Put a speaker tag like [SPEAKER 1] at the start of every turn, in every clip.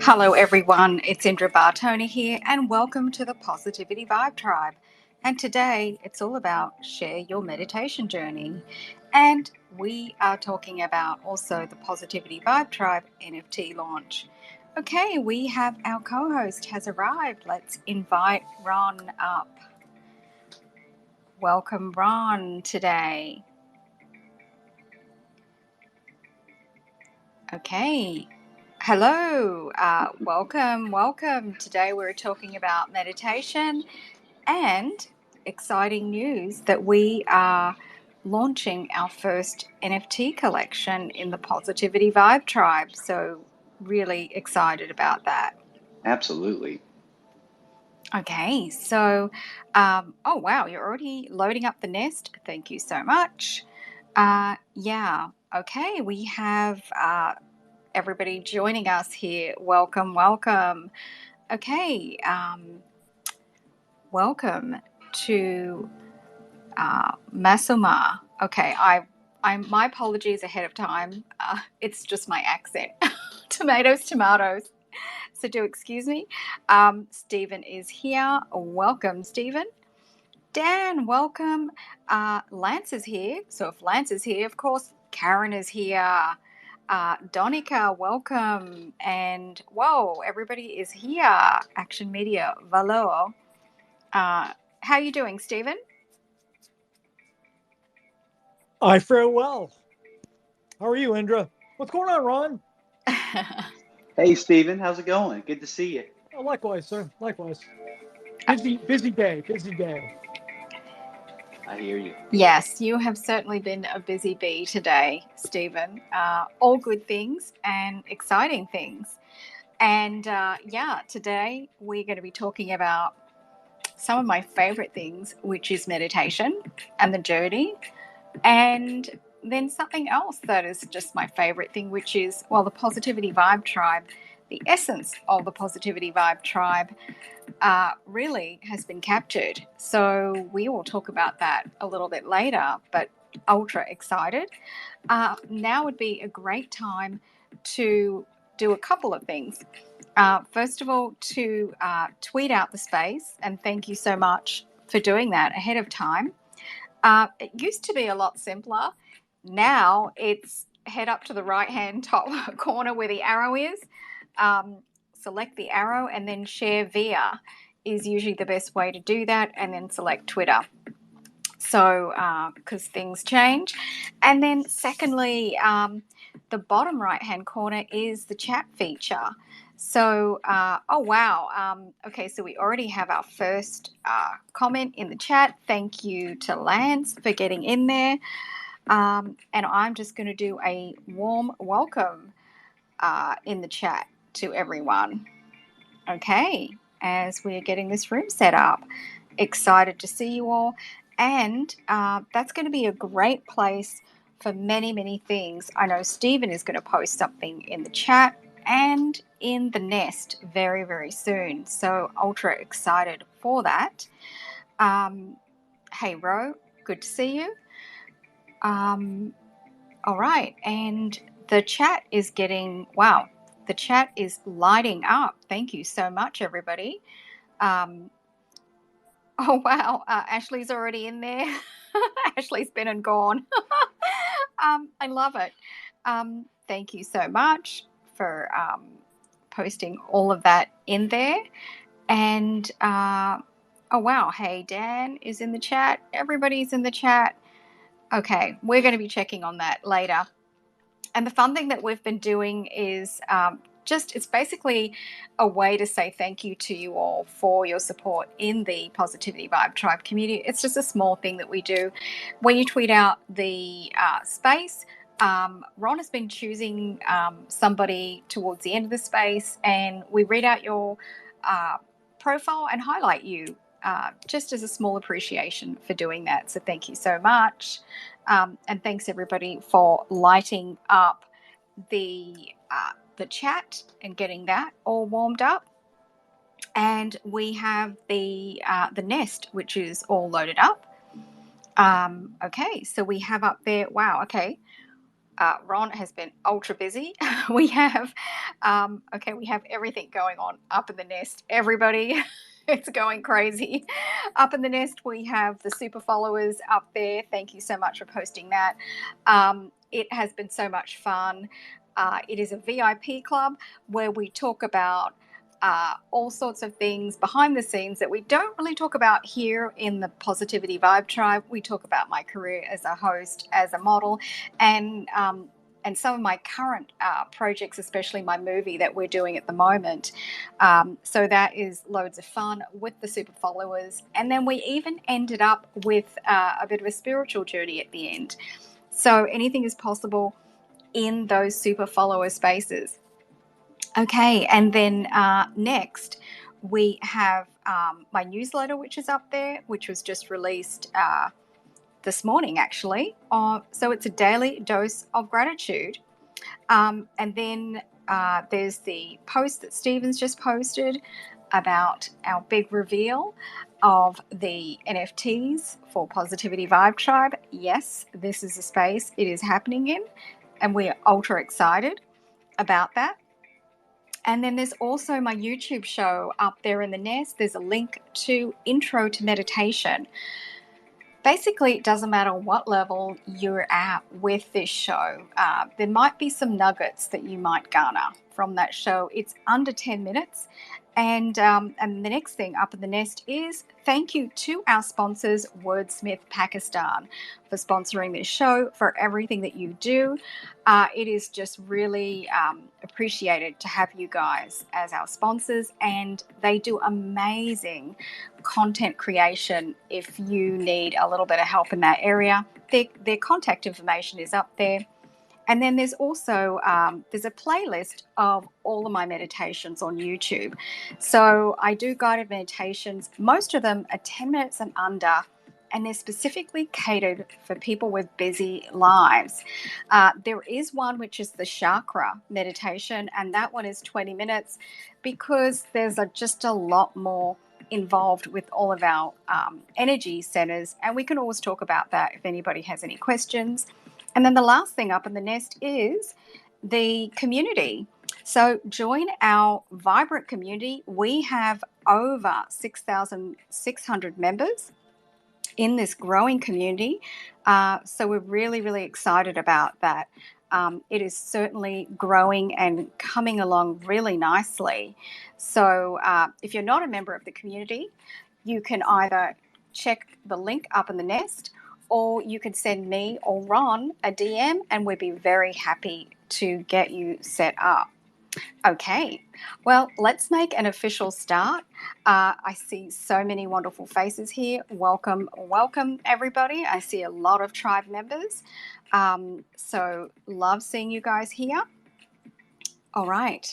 [SPEAKER 1] Hello, everyone. It's Indra Bartona here, and welcome to the Positivity Vibe Tribe. And today it's all about share your meditation journey. And we are talking about also the Positivity Vibe Tribe NFT launch. Okay, we have our co host has arrived. Let's invite Ron up. Welcome, Ron, today. Okay. Hello, welcome. Today we're talking about meditation and exciting news that we are launching our first NFT collection in the Positivity Vibe Tribe. So, really excited about that.
[SPEAKER 2] Absolutely.
[SPEAKER 1] Okay, so, oh wow, you're already loading up the nest. Thank you so much. Yeah, okay, we have everybody joining us here. Welcome. Okay, welcome to Masuma. Okay, my apologies ahead of time. It's just my accent. Tomatoes. So do excuse me. Stephen is here. Welcome, Stephen. Dan, welcome. Lance is here. So if Lance is here, of course, Karen is here. Donica, welcome. And whoa, everybody is here. Action Media, Valor. How are you doing, Stephen?
[SPEAKER 3] I fare well. How are you, Indra? What's going on, Ron?
[SPEAKER 2] Hey, Stephen, how's it going? Good to see you.
[SPEAKER 3] Oh, likewise, sir. Likewise. Busy day.
[SPEAKER 2] I hear you.
[SPEAKER 1] Yes, you have certainly been a busy bee today, Stephen. All good things and exciting things. And yeah, today we're going to be talking about some of my favorite things, which is meditation and the journey. And then something else that is just my favorite thing, which is, well, the Positivity Vibe Tribe, the essence of the Positivity Vibe Tribe really has been captured. So we will talk about that a little bit later, but ultra excited. Now would be a great time to do a couple of things. First of all, to tweet out the space, and thank you so much for doing that ahead of time. It used to be a lot simpler. Now it's head up to the right-hand top corner where the arrow is. Select the arrow and then share via is usually the best way to do that, and then select Twitter. So, because things change. And then secondly, the bottom right-hand corner is the chat feature. So, oh wow. Okay, so we already have our first comment in the chat. Thank you to Lance for getting in there. And I'm just going to do a warm welcome in the chat to everyone. Okay, as we're getting this room set up. Excited to see you all. And that's going to be a great place for many things. I know Stephen is going to post something in the chat and in the nest very soon. So ultra excited for that. Hey, Ro, good to see you. All right, and the chat is getting, wow, the chat is lighting up. Thank you so much, everybody. Oh, wow, Ashley's already in there. Ashley's been and gone. I love it. Thank you so much for posting all of that in there. And, oh, wow, hey, Dan is in the chat. Everybody's in the chat. Okay, we're going to be checking on that later. And the fun thing that we've been doing is it's basically a way to say thank you to you all for your support in the Positivity Vibe Tribe community. It's just a small thing that we do. When you tweet out the space, Ron has been choosing somebody towards the end of the space, and we read out your profile and highlight you just as a small appreciation for doing that. So thank you so much. And thanks everybody for lighting up the chat and getting that all warmed up. And we have the nest, which is all loaded up. Okay, so we have up there. Wow. Okay, Ron has been ultra busy. We have, we have everything going on up in the nest. Everybody, it's going crazy. Up in the nest, we have the super followers up there. Thank you so much for posting that. It has been so much fun. It is a VIP club where we talk about all sorts of things behind the scenes that we don't really talk about here in the Positivity Vibe Tribe. We talk about my career as a host, as a model, and some of my current projects, especially my movie that we're doing at the moment. So that is loads of fun with the super followers. And then we even ended up with a bit of a spiritual journey at the end. So anything is possible in those super follower spaces. Okay, and then next we have my newsletter, which is up there, which was just released this morning, actually. So it's a daily dose of gratitude. And then there's the post that Stephen's just posted about our big reveal of the NFTs for Positivity Vibe Tribe. Yes, this is a space it is happening in, and we're ultra excited about that. And then there's also my YouTube show up there in the nest. There's a link to Intro to Meditation. Basically, it doesn't matter what level you're at with this show. There might be some nuggets that you might garner from that show. It's under 10 minutes. And the next thing up in the nest is thank you to our sponsors, Wordsmith Pakistan, for sponsoring this show, for everything that you do. It is just really appreciated to have you guys as our sponsors, and they do amazing content creation if you need a little bit of help in that area. Their contact information is up there. And then there's also there's a playlist of all of my meditations on YouTube. So I do guided meditations. Most of them are 10 minutes and under, and they're specifically catered for people with busy lives. There is one which is the chakra meditation, and that one is 20 minutes because there's just a lot more involved with all of our energy centers, and we can always talk about that if anybody has any questions. And then the last thing up in the nest is the community. So join our vibrant community. We have over 6,600 members in this growing community. So we're really, really excited about that. It is certainly growing and coming along really nicely. So if you're not a member of the community, you can either check the link up in the nest, or you could send me or Ron a DM, and we'd be very happy to get you set up. Okay, well, let's make an official start. I see so many wonderful faces here. Welcome, welcome, everybody. I see a lot of tribe members. So love seeing you guys here. All right,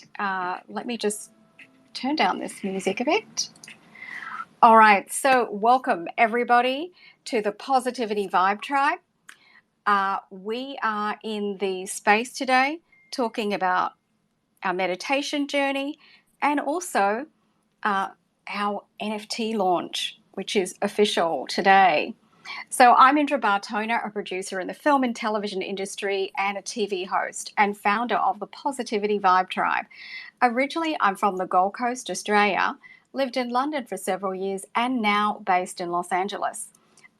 [SPEAKER 1] let me just turn down this music a bit. All right, so welcome, everybody, to the Positivity Vibe Tribe. We are in the space today talking about our meditation journey and also our NFT launch, which is official today. So I'm Indra Bartona, a producer in the film and television industry and a TV host and founder of the Positivity Vibe Tribe. Originally, I'm from the Gold Coast, Australia, lived in London for several years, and now based in Los Angeles.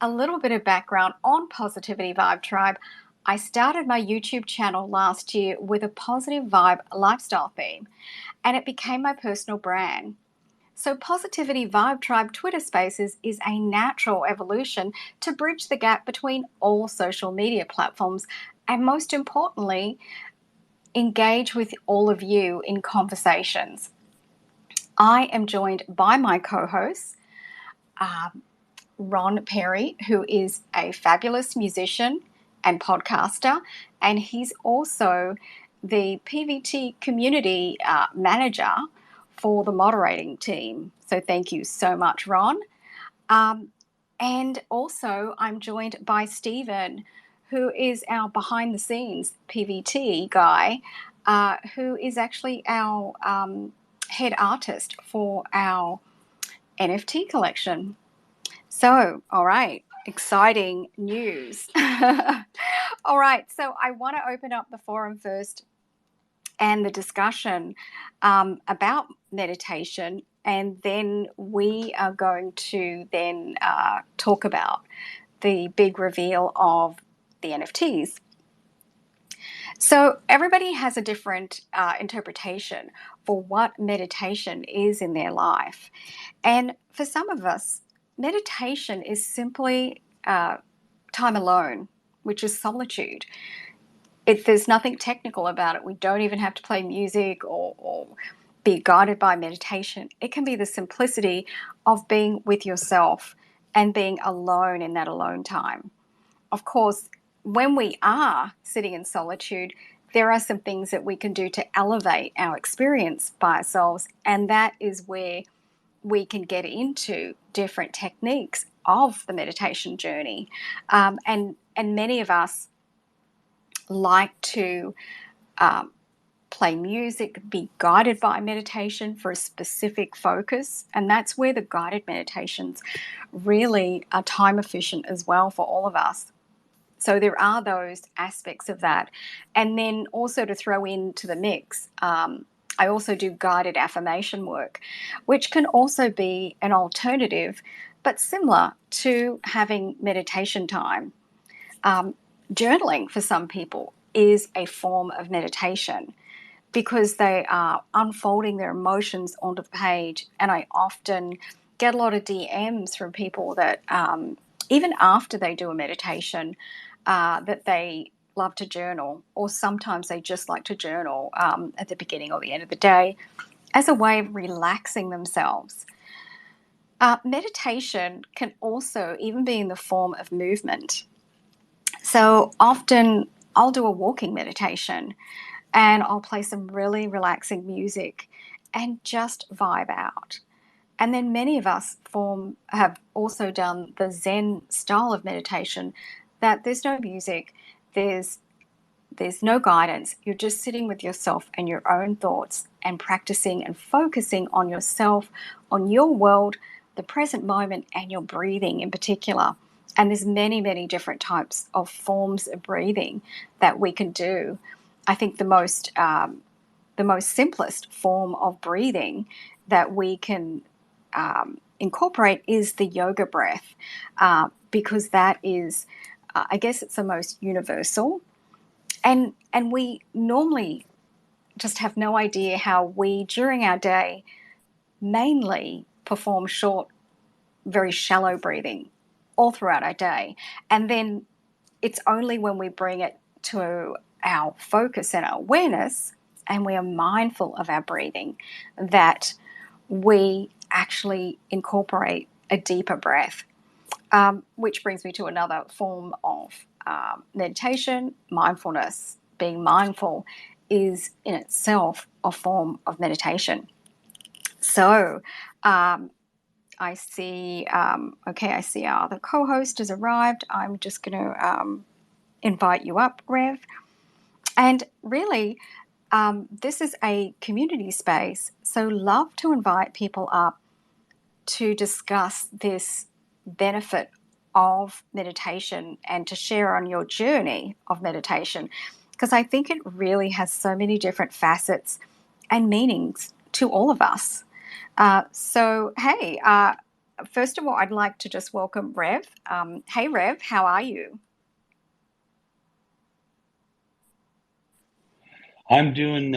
[SPEAKER 1] A little bit of background on Positivity Vibe Tribe. I started my YouTube channel last year with a positive vibe lifestyle theme, and it became my personal brand. So Positivity Vibe Tribe Twitter Spaces is a natural evolution to bridge the gap between all social media platforms and, most importantly, engage with all of you in conversations. I am joined by my co-host, Ron Perry, who is a fabulous musician and podcaster, and he's also the PVT community manager for the moderating team. So thank you so much, Ron. And also I'm joined by Stephen, who is our behind the scenes PVT guy, who is actually our head artist for our NFT collection. So, all right, exciting news. All right, so I want to open up the forum first and the discussion about meditation, and then we are going to then talk about the big reveal of the NFTs. So everybody has a different interpretation for what meditation is in their life. And for some of us, meditation is simply time alone, which is solitude. There's nothing technical about it. We don't even have to play music or be guided by meditation. It can be the simplicity of being with yourself and being alone in that alone time. Of course, when we are sitting in solitude, there are some things that we can do to elevate our experience by ourselves, and that is where we can get into different techniques of the meditation journey. And many of us like to play music, be guided by meditation for a specific focus, and that's where the guided meditations really are time efficient as well for all of us. So there are those aspects of that. And then also to throw into the mix, I also do guided affirmation work, which can also be an alternative, but similar to having meditation time. Journaling for some people is a form of meditation because they are unfolding their emotions onto the page. And I often get a lot of DMs from people that even after they do a meditation, that they love to journal, or sometimes they just like to journal at the beginning or the end of the day as a way of relaxing themselves. Meditation can also even be in the form of movement. So often I'll do a walking meditation and I'll play some really relaxing music and just vibe out. And then many of us have also done the Zen style of meditation, that there's no music, there's no guidance. You're just sitting with yourself and your own thoughts and practicing and focusing on yourself, on your world, the present moment, and your breathing in particular. And there's many, many different types of forms of breathing that we can do. I think the most simplest form of breathing that we can incorporate is the yoga breath, because that is, I guess it's the most universal. And we normally just have no idea how we, during our day, mainly perform short, very shallow breathing all throughout our day. And then it's only when we bring it to our focus and our awareness and we are mindful of our breathing that we actually incorporate a deeper breath, which brings me to another form of meditation, mindfulness. Being mindful is in itself a form of meditation. So I see, I see our other co-host has arrived. I'm just going to invite you up, Rev. And really, this is a community space, so love to invite people up to discuss this benefit of meditation and to share on your journey of meditation, because I think it really has so many different facets and meanings to all of us. First of all, I'd like to just welcome Rev. Hey, Rev, how are you?
[SPEAKER 4] I'm doing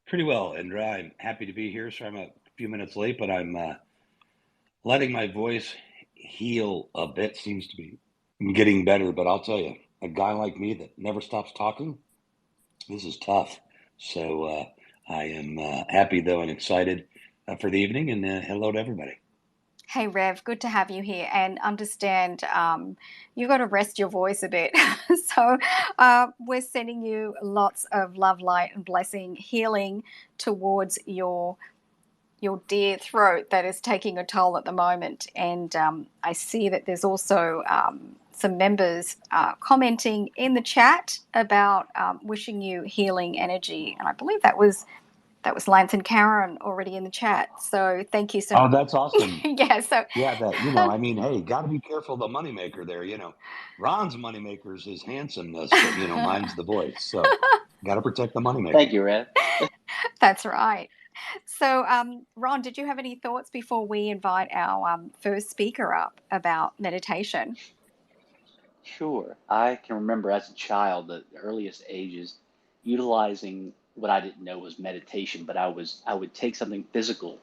[SPEAKER 4] pretty well, Indra. I'm happy to be here. So I'm a few minutes late, but I'm letting my voice heal a bit. Seems to be getting better, but I'll tell you, a guy like me that never stops talking, this is tough. So I am happy, though, and excited for the evening, and hello to everybody.
[SPEAKER 1] Hey, Rev, good to have you here, and understand you've got to rest your voice a bit. So we're sending you lots of love, light, and blessing, healing towards your dear throat that is taking a toll at the moment. And I see that there's also some members commenting in the chat about wishing you healing energy. And I believe that was That was Lance and Karen already in the chat. So thank you so
[SPEAKER 4] Oh,
[SPEAKER 1] much.
[SPEAKER 4] that's awesome.
[SPEAKER 1] Yeah. So
[SPEAKER 4] Yeah, I mean, hey, got to be careful of the moneymaker there. Ron's moneymaker is his handsomeness, but mine's the voice. So got to protect the moneymaker.
[SPEAKER 2] Thank you, Rev.
[SPEAKER 1] that's right. So, Ron, did you have any thoughts before we invite our first speaker up about meditation?
[SPEAKER 2] Sure. I can remember as a child, the earliest ages, utilizing what I didn't know was meditation, but I would take something physical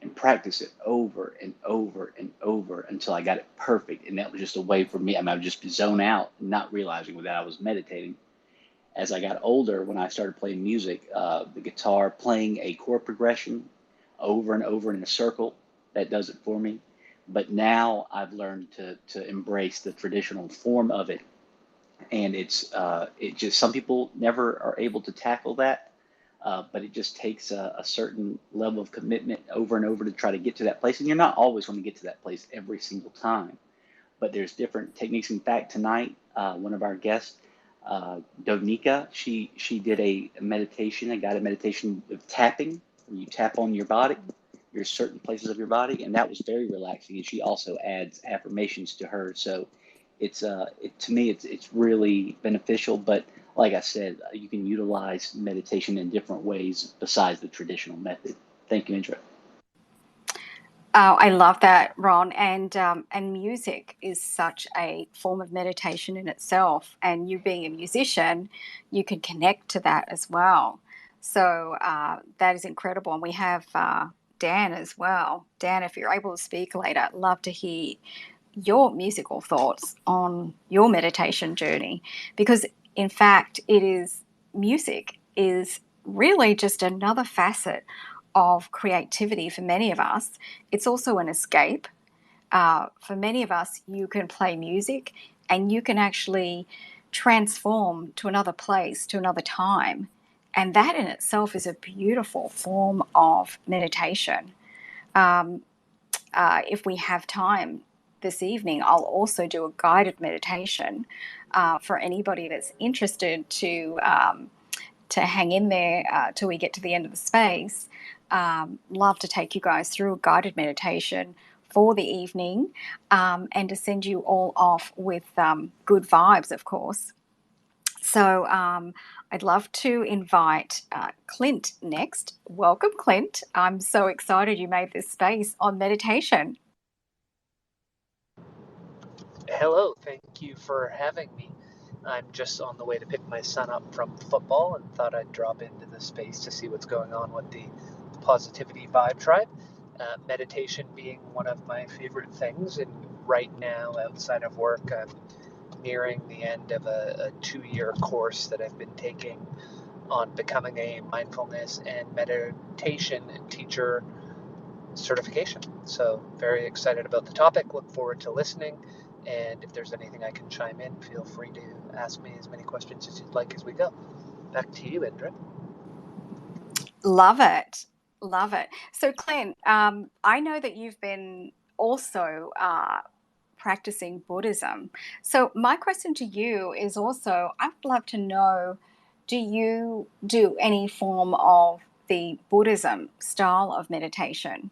[SPEAKER 2] and practice it over and over and over until I got it perfect. And that was just a way for me. I mean, I would just zone out, not realizing that I was meditating. As I got older, when I started playing music, the guitar, playing a chord progression over and over in a circle, that does it for me. But now I've learned to embrace the traditional form of it, and it just, some people never are able to tackle that, but it just takes a certain level of commitment over and over to try to get to that place. And you're not always going to get to that place every single time, but there's different techniques. In fact, tonight, one of our guests, Donika, she did a meditation, a guided meditation of tapping, where you tap on your body, your certain places of your body, and that was very relaxing. And she also adds affirmations to her, so to me it's really beneficial. But like I said, you can utilize meditation in different ways besides the traditional method. Thank you, Indra.
[SPEAKER 1] I love that, Ron. And music is such a form of meditation in itself. And you being a musician, you can connect to that as well. So that is incredible. And we have Dan as well. Dan, if you're able to speak later, I'd love to hear your musical thoughts on your meditation journey, because in fact music is really just another facet of creativity for many of us. It's also an escape. For many of us, you can play music and you can actually transform to another place, to another time. And that in itself is a beautiful form of meditation. If we have time this evening, I'll also do a guided meditation for anybody that's interested to hang in there till we get to the end of the space. Love to take you guys through a guided meditation for the evening, and to send you all off with good vibes, of course. So I'd love to invite Clint next. Welcome, Clint. I'm so excited you made this space on meditation.
[SPEAKER 5] Hello, thank you for having me. I'm just on the way to pick my son up from football and thought I'd drop into the space to see what's going on with the Positivity Vibe Tribe. Meditation being one of my favorite things, and right now, outside of work, I'm nearing the end of a 2-year course that I've been taking on becoming a mindfulness and meditation teacher certification. So very excited about the topic, look forward to listening, and if there's anything I can chime in, feel free to ask me as many questions as you'd like as we go. Back to you, Indra.
[SPEAKER 1] Love it. Love it. So, Clint, I know that you've been also practicing Buddhism. So, my question to you is also, I would love to know, do you do any form of the Buddhism style of meditation?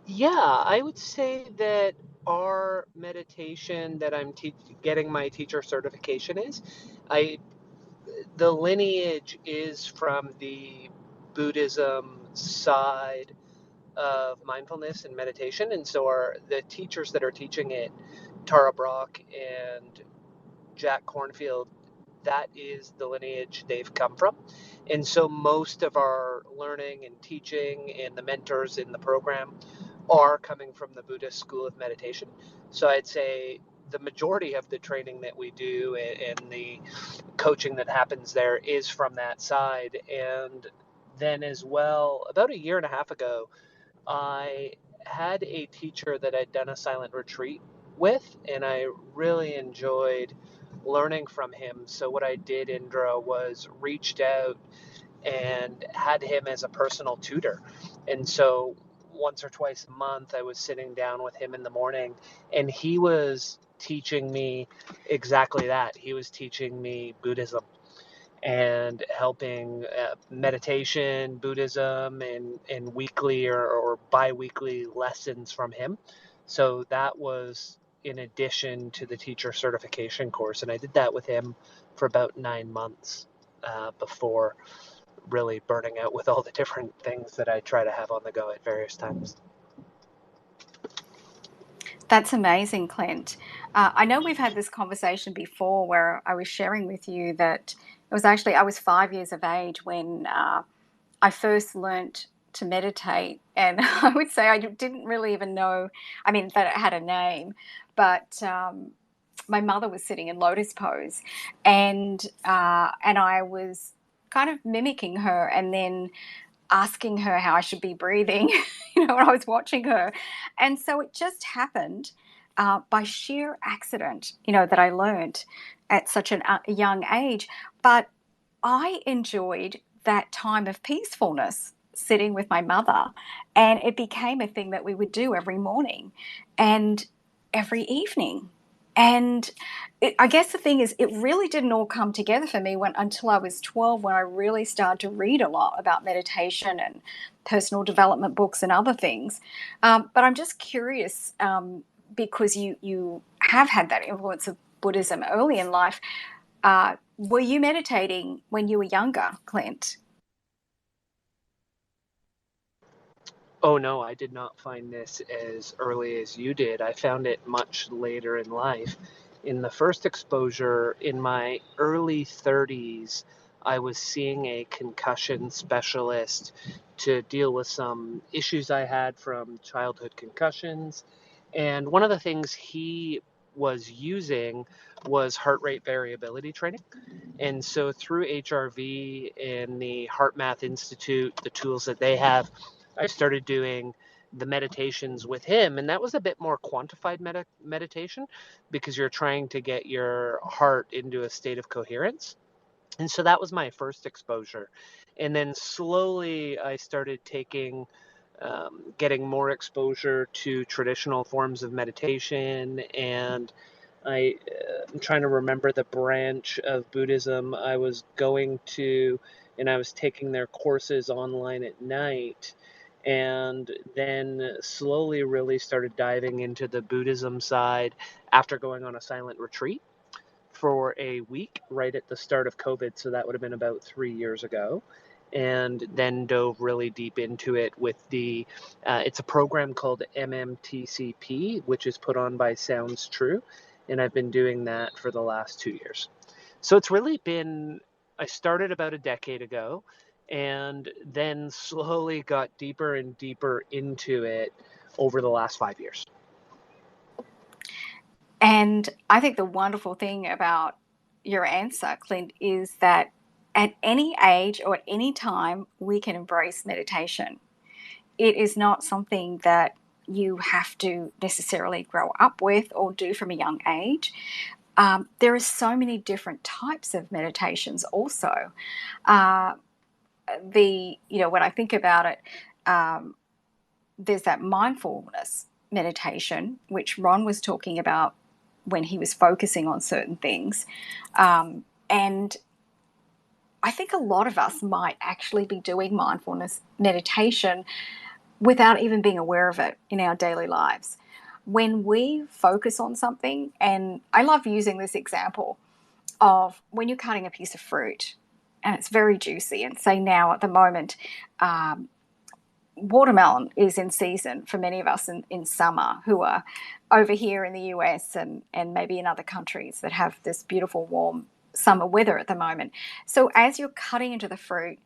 [SPEAKER 5] Yeah, I would say that our meditation that I'm getting my teacher certification is, the lineage is from the Buddhism side of mindfulness and meditation, and so the teachers that are teaching it, Tara Brock and Jack Cornfield, that is the lineage they've come from. And so most of our learning and teaching and the mentors in the program are coming from the Buddhist school of meditation. So I'd say the majority of the training that we do and the coaching that happens there is from that side. And then as well, about a year and a half ago, I had a teacher that I'd done a silent retreat with, and I really enjoyed learning from him. So what I did, Indra, was reached out and had him as a personal tutor. And so once or twice a month, I was sitting down with him in the morning, and he was teaching me exactly that. He was teaching me Buddhism. and helping meditation, Buddhism, and weekly or bi-weekly lessons from him. So that was in addition to the teacher certification course. And I did that with him for about 9 months before really burning out with all the different things that I try to have on the go at various times.
[SPEAKER 1] That's amazing, Clint. I know we've had this conversation before where I was sharing with you that it was actually, I was 5 years of age when I first learnt to meditate. And I would say I didn't really even know, I mean, that it had a name, but my mother was sitting in lotus pose, and I was kind of mimicking her and then asking her how I should be breathing, when I was watching her. And so it just happened by sheer accident, that I learned at such a young age. But I enjoyed that time of peacefulness sitting with my mother, and it became a thing that we would do every morning and every evening. And I guess the thing is, it really didn't all come together for me until I was 12, when I really started to read a lot about meditation and personal development books and other things. But I'm just curious, because you have had that influence of Buddhism early in life. Were you meditating when you were younger, Clint?
[SPEAKER 5] Oh no, I did not find this as early as you did. I found it much later in life. In the first exposure in my early 30s, I was seeing a concussion specialist to deal with some issues I had from childhood concussions. And one of the things he was using was heart rate variability training. And so through HRV and the Heart Math Institute, the tools that they have, I started doing the meditations with him. And that was a bit more quantified meditation, because you're trying to get your heart into a state of coherence. And so that was my first exposure. And then slowly I started getting more exposure to traditional forms of meditation. And I'm trying to remember the branch of Buddhism I was going to, and I was taking their courses online at night. And then slowly really started diving into the Buddhism side after going on a silent retreat for a week right at the start of COVID. So that would have been about 3 years ago. And then dove really deep into it with it's a program called MMTCP, which is put on by Sounds True. And I've been doing that for the last 2 years. So it's really been, I started about a decade ago and then slowly got deeper and deeper into it over the last 5 years.
[SPEAKER 1] And I think the wonderful thing about your answer, Clint, is that at any age or at any time, we can embrace meditation. It is not something that you have to necessarily grow up with or do from a young age. There are so many different types of meditations also. When I think about it, there's that mindfulness meditation, which Ron was talking about when he was focusing on certain things. And I think a lot of us might actually be doing mindfulness meditation without even being aware of it in our daily lives. When we focus on something, and I love using this example of when you're cutting a piece of fruit and it's very juicy, and say now at the moment, watermelon is in season for many of us in summer who are over here in the US and maybe in other countries that have this beautiful warm summer weather at the moment. So as you're cutting into the fruit,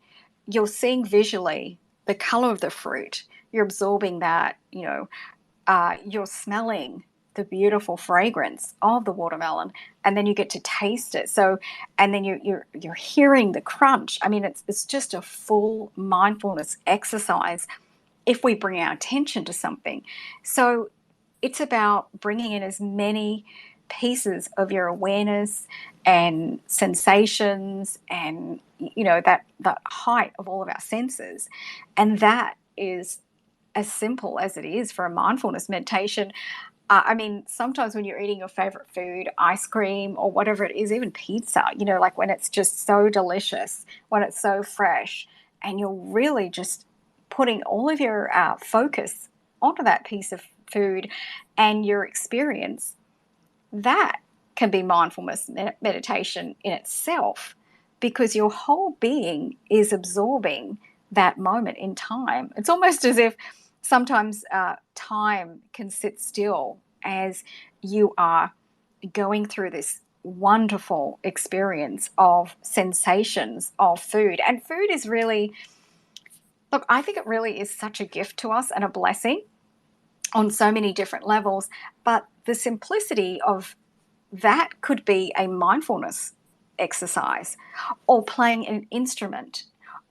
[SPEAKER 1] you're seeing visually the color of the fruit. You're absorbing that, you're smelling the beautiful fragrance of the watermelon, and then you get to taste it. So, and then you're hearing the crunch. I mean, it's just a full mindfulness exercise if we bring our attention to something. So it's about bringing in as many pieces of your awareness and sensations and, that height of all of our senses. And that is as simple as it is for a mindfulness meditation. I mean, sometimes when you're eating your favorite food, ice cream or whatever it is, even pizza, like when it's just so delicious, when it's so fresh, and you're really just putting all of your focus onto that piece of food and your experience, that can be mindfulness meditation in itself, because your whole being is absorbing that moment in time. It's almost as if sometimes time can sit still as you are going through this wonderful experience of sensations of food. And food is really, look, I think it really is such a gift to us and a blessing on so many different levels. But the simplicity of that could be a mindfulness exercise, or playing an instrument,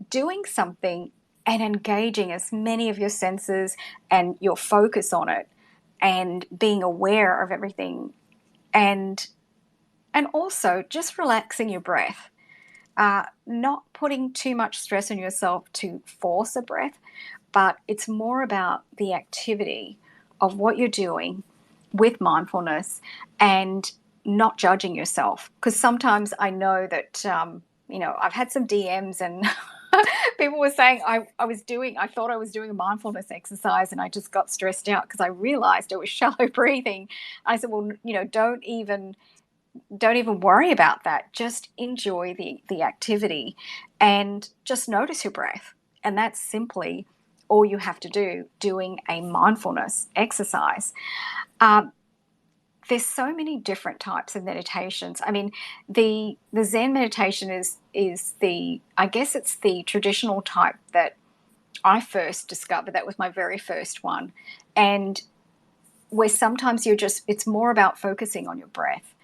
[SPEAKER 1] doing something and engaging as many of your senses and your focus on it, and being aware of everything, and also just relaxing your breath, not putting too much stress on yourself to force a breath, but it's more about the activity of what you're doing with mindfulness, and not judging yourself. Because sometimes I know that, I've had some DMs and people were saying I thought I was doing a mindfulness exercise, and I just got stressed out because I realized it was shallow breathing. I said, well, don't even worry about that. Just enjoy the activity and just notice your breath. And that's simply all you have to do doing a mindfulness exercise. There's so many different types of meditations. I mean, the Zen meditation is the, I guess it's the traditional type that I first discovered. That was my very first one. And where sometimes it's more about focusing on your breath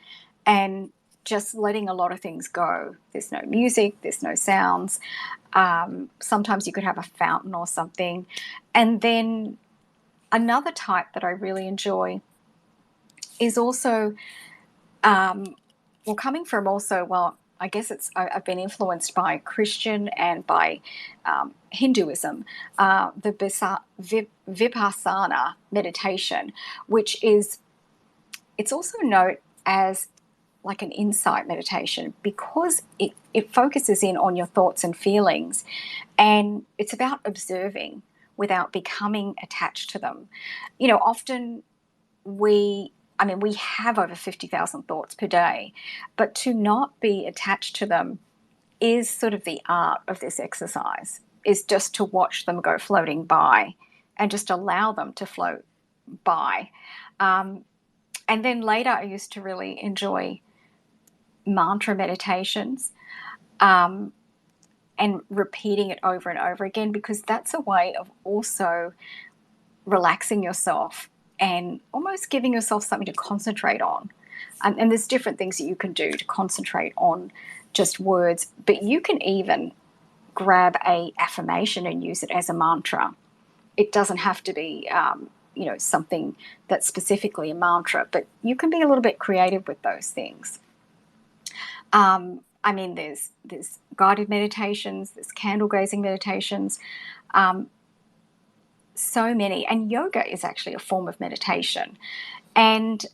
[SPEAKER 1] and just letting a lot of things go. There's no music, there's no sounds. Sometimes you could have a fountain or something. And then another type that I really enjoy is also, coming from also, I guess I've been influenced by Christian and by Hinduism, the Vipassana meditation, which it's also known as like an insight meditation, because it focuses in on your thoughts and feelings, and it's about observing without becoming attached to them. Often we have over 50,000 thoughts per day, but to not be attached to them is sort of the art of this exercise, is just to watch them go floating by and just allow them to float by. And then later I used to really enjoy mantra meditations, and repeating it over and over again, because that's a way of also relaxing yourself and almost giving yourself something to concentrate on. And there's different things that you can do to concentrate on just words, but you can even grab a affirmation and use it as a mantra. It doesn't have to be something that's specifically a mantra, but you can be a little bit creative with those things. There's guided meditations, there's candle gazing meditations, so many. And yoga is actually a form of meditation. And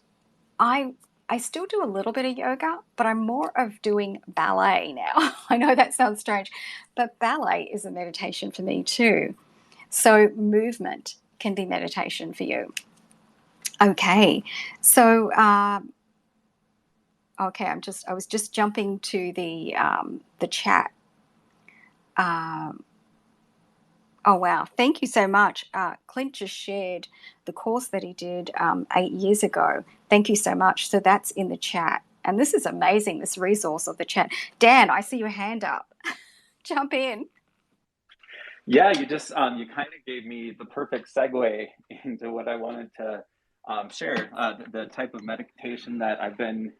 [SPEAKER 1] I still do a little bit of yoga, but I'm more of doing ballet now. I know that sounds strange, but ballet is a meditation for me too. So movement can be meditation for you. Okay, so I was just jumping to the chat. Oh, wow. Thank you so much. Clint just shared the course that he did 8 years ago. Thank you so much. So that's in the chat. And this is amazing, this resource of the chat. Dan, I see your hand up. Jump in.
[SPEAKER 6] Yeah, you just you kind of gave me the perfect segue into what I wanted to share. The type of meditation that I've been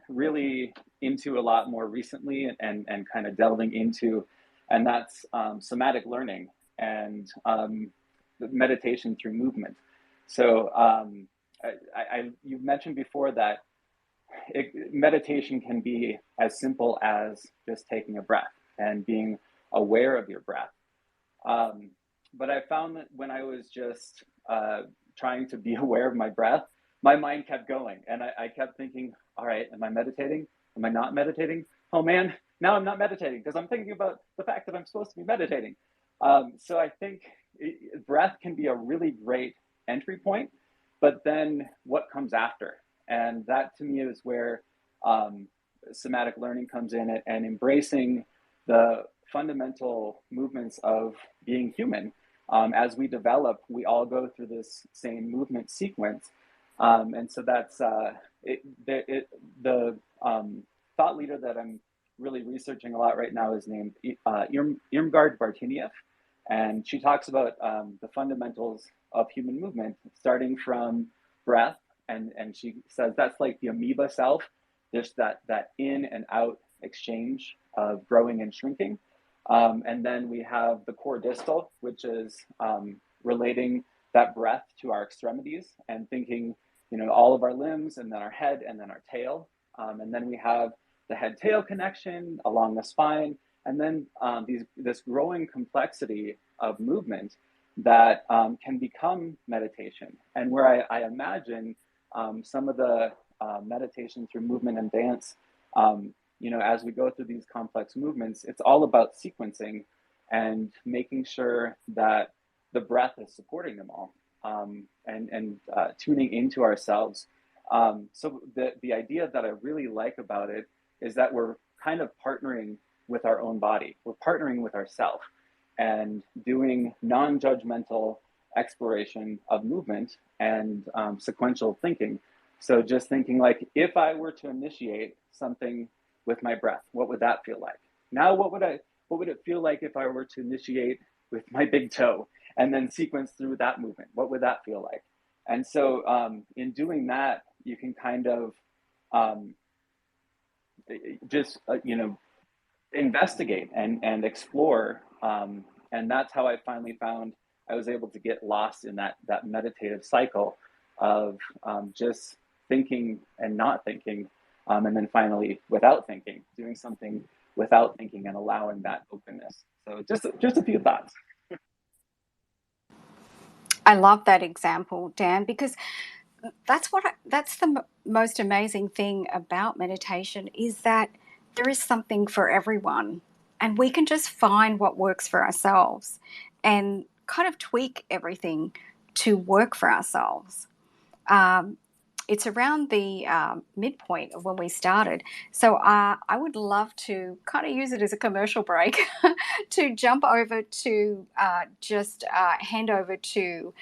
[SPEAKER 6] really into a lot more recently, and kind of delving into, and that's somatic learning and meditation through movement. So you mentioned before that meditation can be as simple as just taking a breath and being aware of your breath. But I found that when I was just trying to be aware of my breath, my mind kept going. And I kept thinking, all right, am I meditating? Am I not meditating? Oh man, now I'm not meditating because I'm thinking about the fact that I'm supposed to be meditating. So I think breath can be a really great entry point, but then what comes after? And that to me is where somatic learning comes in, and embracing the fundamental movements of being human. As we develop, we all go through this same movement sequence. And so that's the thought leader that I'm really researching a lot right now is named Irmgard Bartona, and she talks about the fundamentals of human movement, starting from breath, and she says that's like the amoeba self, just that in and out exchange of growing and shrinking. And then we have the core distal, which is relating that breath to our extremities and thinking, all of our limbs, and then our head, and then our tail. And then we have the head-tail connection along the spine, and then this growing complexity of movement that can become meditation. And where I imagine some of the meditation through movement and dance, as we go through these complex movements, it's all about sequencing and making sure that the breath is supporting them all, and tuning into ourselves. So the idea that I really like about it is that we're kind of partnering with our own body. We're partnering with ourself and doing non-judgmental exploration of movement and sequential thinking. So just thinking like, if I were to initiate something with my breath, what would that feel like? Now, what would it feel like if I were to initiate with my big toe and then sequence through that movement? What would that feel like? And so in doing that, you can kind of just investigate and explore, and that's how I finally found I was able to get lost in that meditative cycle of just thinking and not thinking, and then finally without thinking, doing something without thinking and allowing that openness. So just a few thoughts.
[SPEAKER 1] I love that example, Dan, because that's the most amazing thing about meditation, is that there is something for everyone, and we can just find what works for ourselves and kind of tweak everything to work for ourselves. It's around the midpoint of when we started. So I would love to kind of use it as a commercial break to jump over to just hand over to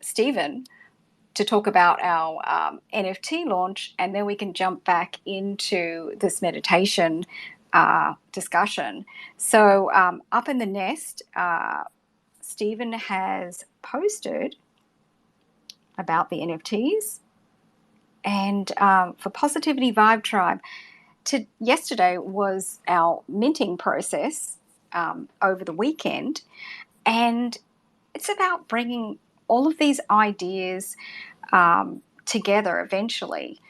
[SPEAKER 1] Stephen to talk about our NFT launch, and then we can jump back into this meditation discussion. So up in the nest, Stephen has posted about the NFTs, and for Positivity Vibe Tribe, yesterday was our minting process over the weekend, and it's about bringing all of these ideas together eventually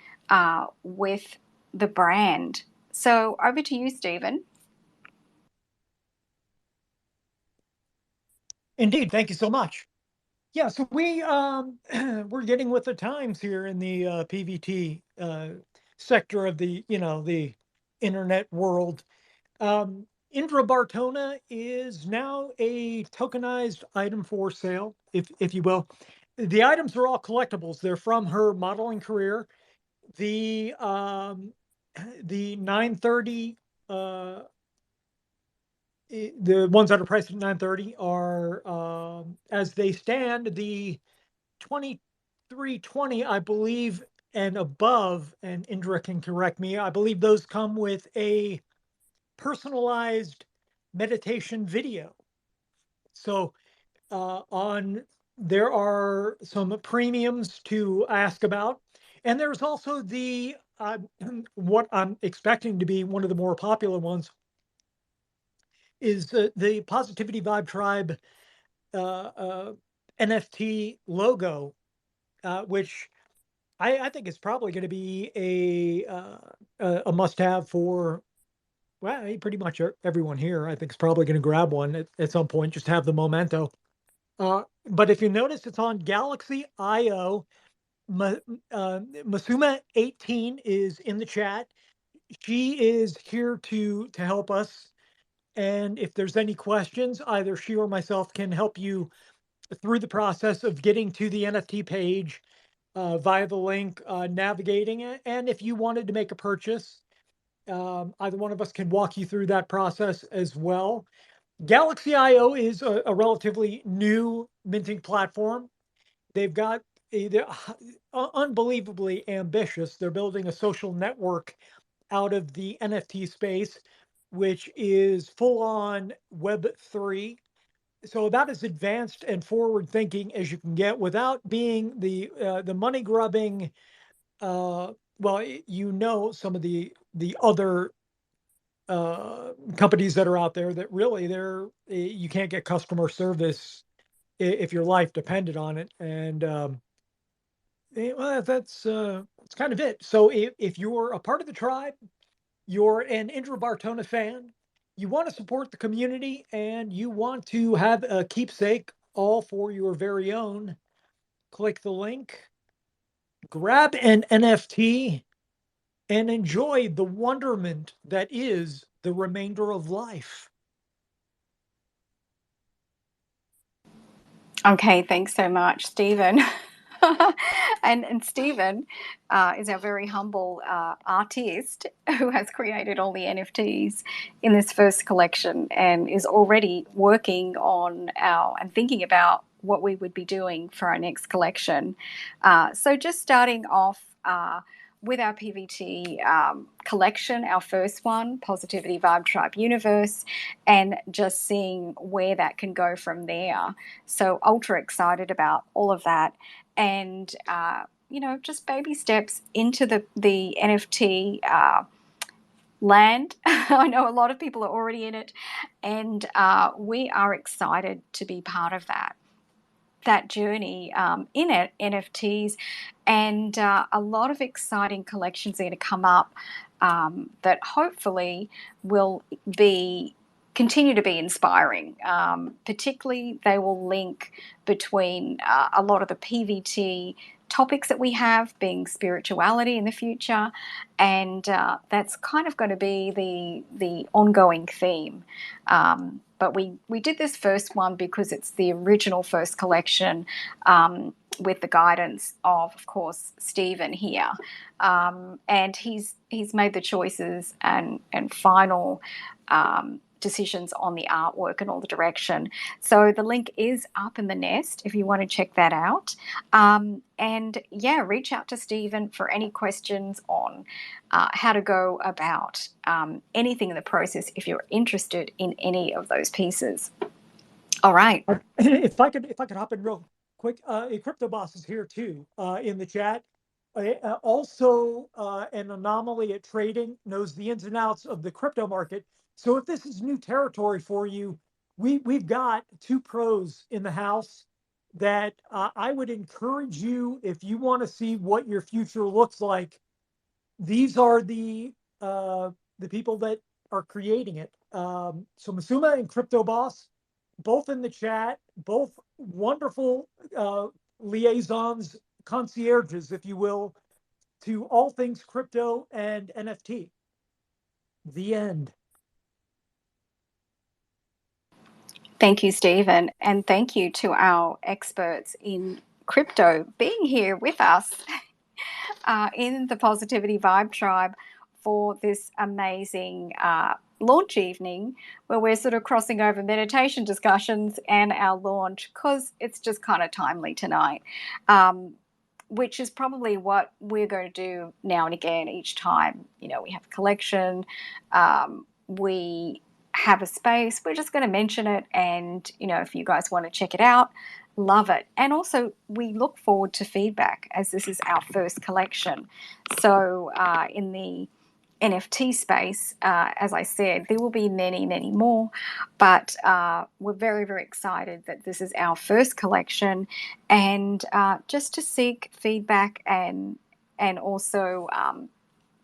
[SPEAKER 1] with the brand. So over to you, Stephen.
[SPEAKER 3] Indeed, thank you so much. Yeah, so we're getting with the times here in the PVT sector of the internet world. Indra Bartona is now a tokenized item for sale, if you will. The items are all collectibles. They're from her modeling career. The 930 the ones that are priced at 930 are as they stand. The 2320, I believe, and above, and Indra can correct me, I believe those come with a personalized meditation video. So there are some premiums to ask about, and there's also the what I'm expecting to be one of the more popular ones is the Positivity Vibe Tribe NFT logo, which I think is probably going to be a must-have for, well, pretty much everyone here. I think is probably going to grab one at some point, just have the memento. But if you notice, it's on Galaxy IO. Masuma 18 is in the chat. She is here to help us. And if there's any questions, either she or myself can help you through the process of getting to the NFT page via the link, navigating it. And if you wanted to make a purchase, either one of us can walk you through that process as well. Galaxy IO is a relatively new minting platform. They've got they're unbelievably ambitious. They're building a social network out of the NFT space, which is full on Web3. So about as advanced and forward thinking as you can get without being the money grubbing. Well, some of the other companies that are out there that really you can't get customer service if your life depended on it, and well, that's kind of it. So if you're a part of the tribe, you're an Indra Bartona fan, you want to support the community, and you want to have a keepsake all for your very own, click the link, grab an NFT, and enjoy the wonderment that is the remainder of life.
[SPEAKER 1] Okay, thanks so much, Stephen. And Stephen is our very humble artist who has created all the NFTs in this first collection and is already working on and thinking about what we would be doing for our next collection. So just starting off with our PVT collection, our first one, Positivity Vibe Tribe Universe, and just seeing where that can go from there. So ultra excited about all of that. And, just baby steps into the NFT land. I know a lot of people are already in it, and we are excited to be part of that journey in it, NFTs, and a lot of exciting collections are going to come up that hopefully will continue to be inspiring. Particularly, they will link between a lot of the PVT topics that we have, being spirituality in the future, and that's kind of going to be the ongoing theme. But we did this first one because it's the original first collection with the guidance of course, Stephen here. And he's made the choices and final decisions on the artwork and all the direction. So the link is up in the nest if you want to check that out. And yeah, reach out to Stephen for any questions on how to go about anything in the process if you're interested in any of those pieces. All right.
[SPEAKER 3] If I could hop in real quick, Crypto Boss is here too in the chat. Also, an anomaly at trading, knows the ins and outs of the crypto market. So if this is new territory for you, we've got two pros in the house that I would encourage you, if you want to see what your future looks like. These are the people that are creating it. So Masuma and Crypto Boss, both in the chat, both wonderful liaisons, concierges, if you will, to all things crypto and NFT. The end.
[SPEAKER 1] Thank you, Stephen, and thank you to our experts in crypto being here with us in the Positivity Vibe Tribe for this amazing launch evening where we're sort of crossing over meditation discussions and our launch because it's just kind of timely tonight, which is probably what we're going to do now and again each time. We have a collection, we have a space, we're just going to mention it, and if you guys want to check it out, love it. And also we look forward to feedback as this is our first collection. So in the NFT space, as I said, there will be many, many more, but we're very, very excited that this is our first collection, and just to seek feedback and also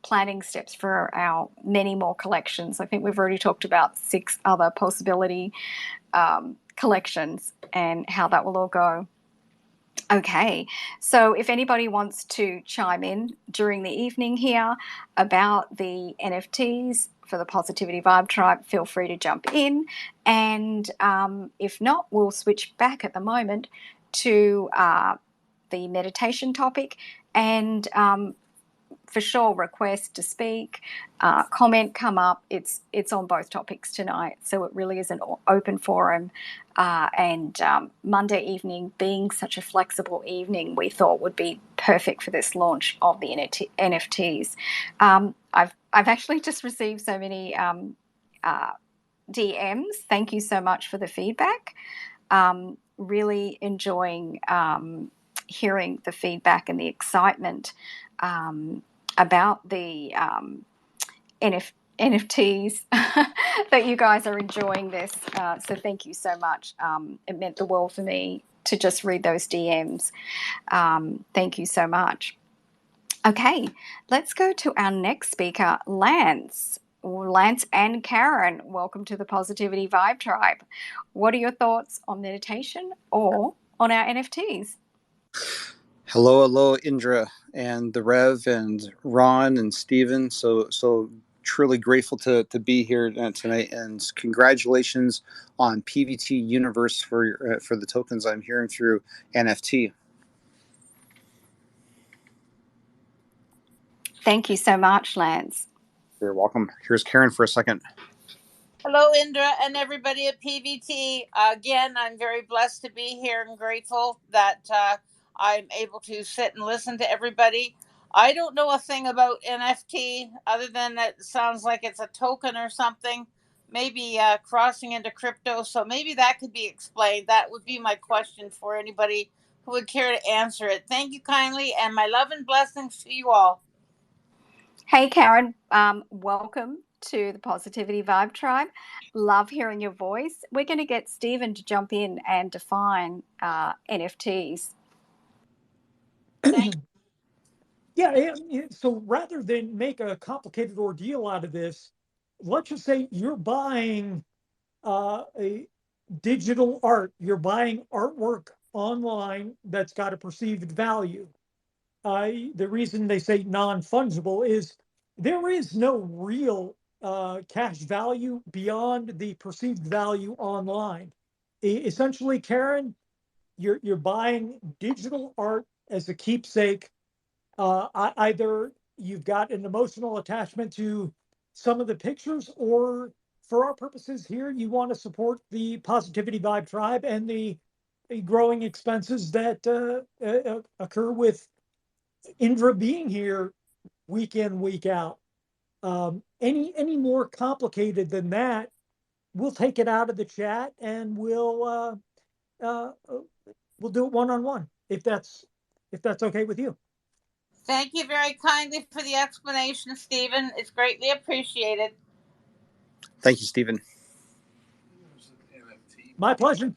[SPEAKER 1] planning steps for our many more collections. I think we've already talked about 6 other possibility collections and how that will all go. Okay, so if anybody wants to chime in during the evening here about the NFTs for the Positivity Vibe Tribe, feel free to jump in. And if not, we'll switch back at the moment to the meditation topic, and for sure request to speak, comment, come up. It's on both topics tonight, so it really is an open forum. And Monday evening being such a flexible evening, we thought would be perfect for this launch of the NFTs. I've actually just received so many DMs. Thank you so much for the feedback. Really enjoying hearing the feedback and the excitement about the NFTs that you guys are enjoying this. So thank you so much. It meant the world for me to just read those DMs. Thank you so much. Okay, let's go to our next speaker, Lance. Lance and Karen, welcome to the Positivity Vibe Tribe. What are your thoughts on meditation or on our NFTs?
[SPEAKER 7] Hello, Indra and the Rev and Ron and Steven. So truly grateful to be here tonight, and congratulations on PVT Universe for the tokens I'm hearing through NFT.
[SPEAKER 1] Thank you so much, Lance.
[SPEAKER 7] You're welcome. Here's Karen for a second.
[SPEAKER 8] Hello, Indra and everybody at PVT. Again, I'm very blessed to be here and grateful that I'm able to sit and listen to everybody. I don't know a thing about NFT other than that it sounds like it's a token or something, maybe crossing into crypto. So maybe that could be explained. That would be my question for anybody who would care to answer it. Thank you kindly, and my love and blessings to you all.
[SPEAKER 1] Hey, Karen, welcome to the Positivity Vibe Tribe. Love hearing your voice. We're going to get Stephen to jump in and define NFTs.
[SPEAKER 3] Yeah, so rather than make a complicated ordeal out of this, let's just say you're buying a digital art, you're buying artwork online that's got a perceived value. The reason they say non-fungible is there is no real cash value beyond the perceived value online. Essentially, Karen, you're buying digital art as a keepsake. Either you've got an emotional attachment to some of the pictures, or for our purposes here, you want to support the Positivity Vibe Tribe and the growing expenses that occur with Indra being here week in, week out. Any more complicated than that, we'll take it out of the chat and we'll do it one-on-one if that's okay with you.
[SPEAKER 8] Thank you very kindly for the explanation, Stephen. It's greatly appreciated.
[SPEAKER 7] Thank you, Stephen.
[SPEAKER 3] My pleasure.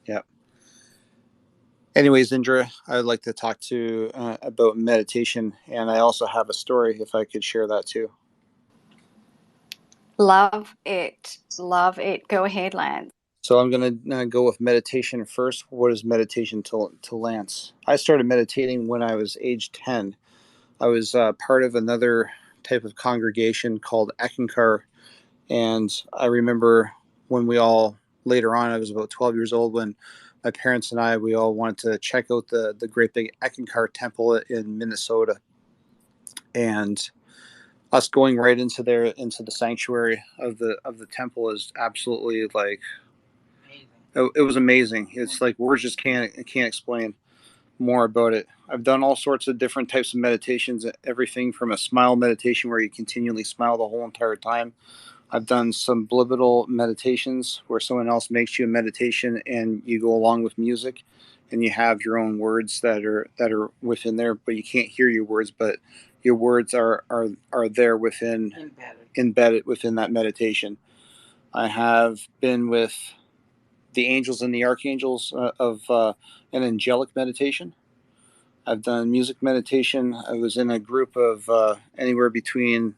[SPEAKER 7] Yeah. Anyways, Indra, I would like to talk to about meditation, and I also have a story if I could share that too.
[SPEAKER 1] Love it. Love it. Go ahead, Lance.
[SPEAKER 7] So I'm going to go with meditation first. What is meditation to Lance? I started meditating when I was age 10. I was part of another type of congregation called Eckankar, and I remember when we all, later on, I was about 12 years old, when my parents and we all wanted to check out the great big Eckankar temple in Minnesota. And us going right into the sanctuary of the temple is absolutely like, it was amazing. It's like words just can't explain more about it. I've done all sorts of different types of meditations, everything from a smile meditation where you continually smile the whole entire time. I've done some subliminal meditations where someone else makes you a meditation and you go along with music and you have your own words that are within there, but you can't hear your words, but your words are there within, embedded within that meditation. I have been with the angels and the archangels of an angelic meditation. I've done music meditation. I was in a group of anywhere between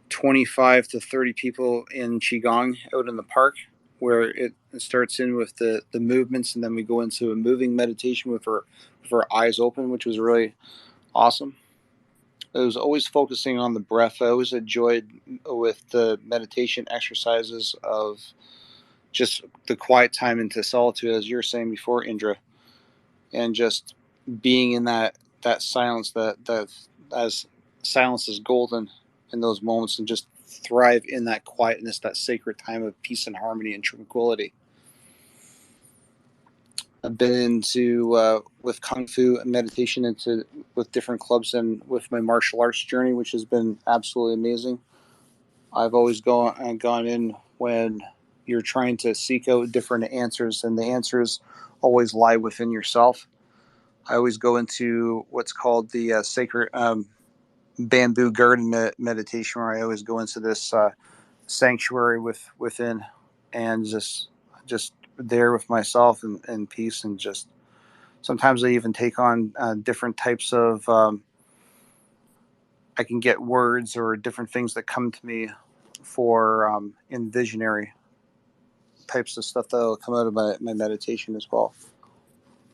[SPEAKER 7] 25 to 30 people in Qigong out in the park, where it starts in with the movements, and then we go into a moving meditation with our eyes open, which was really awesome. I was always focusing on the breath. I always enjoyed with the meditation exercises of just the quiet time into solitude, as you were saying before, Indra, and just being in that silence, that as silence is golden in those moments, and just thrive in that quietness, that sacred time of peace and harmony and tranquility. I've been into with Kung Fu and meditation into with different clubs and with my martial arts journey, which has been absolutely amazing. I've always gone in when you're trying to seek out different answers, and the answers always lie within yourself. I always go into what's called the sacred bamboo garden meditation, where I always go into this sanctuary within, and just there with myself and peace, and just sometimes I even take on different types of I can get words or different things that come to me for in visionary types of stuff that will come out of my meditation as well.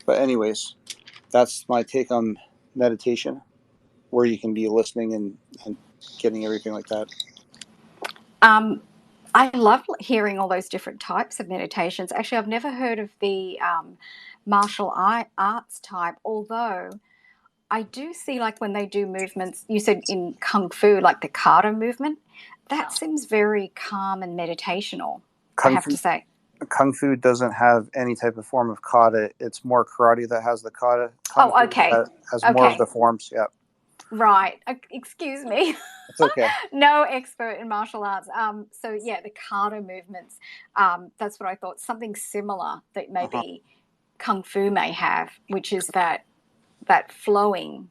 [SPEAKER 7] But anyways, that's my take on meditation, where you can be listening and getting everything like that.
[SPEAKER 1] I love hearing all those different types of meditations. Actually, I've never heard of the martial arts type, although I do see, like, when they do movements, you said in Kung Fu, like the kata movement, that seems very calm and meditational, I have to say.
[SPEAKER 7] Kung Fu doesn't have any type of form of kata. It's more karate that has the kata.
[SPEAKER 1] Kung Fu
[SPEAKER 7] has more of the forms, yeah.
[SPEAKER 1] Right. Excuse me.
[SPEAKER 7] It's okay.
[SPEAKER 1] No expert in martial arts. So, yeah, the kata movements, that's what I thought. Something similar that maybe Kung Fu may have, which is that flowing,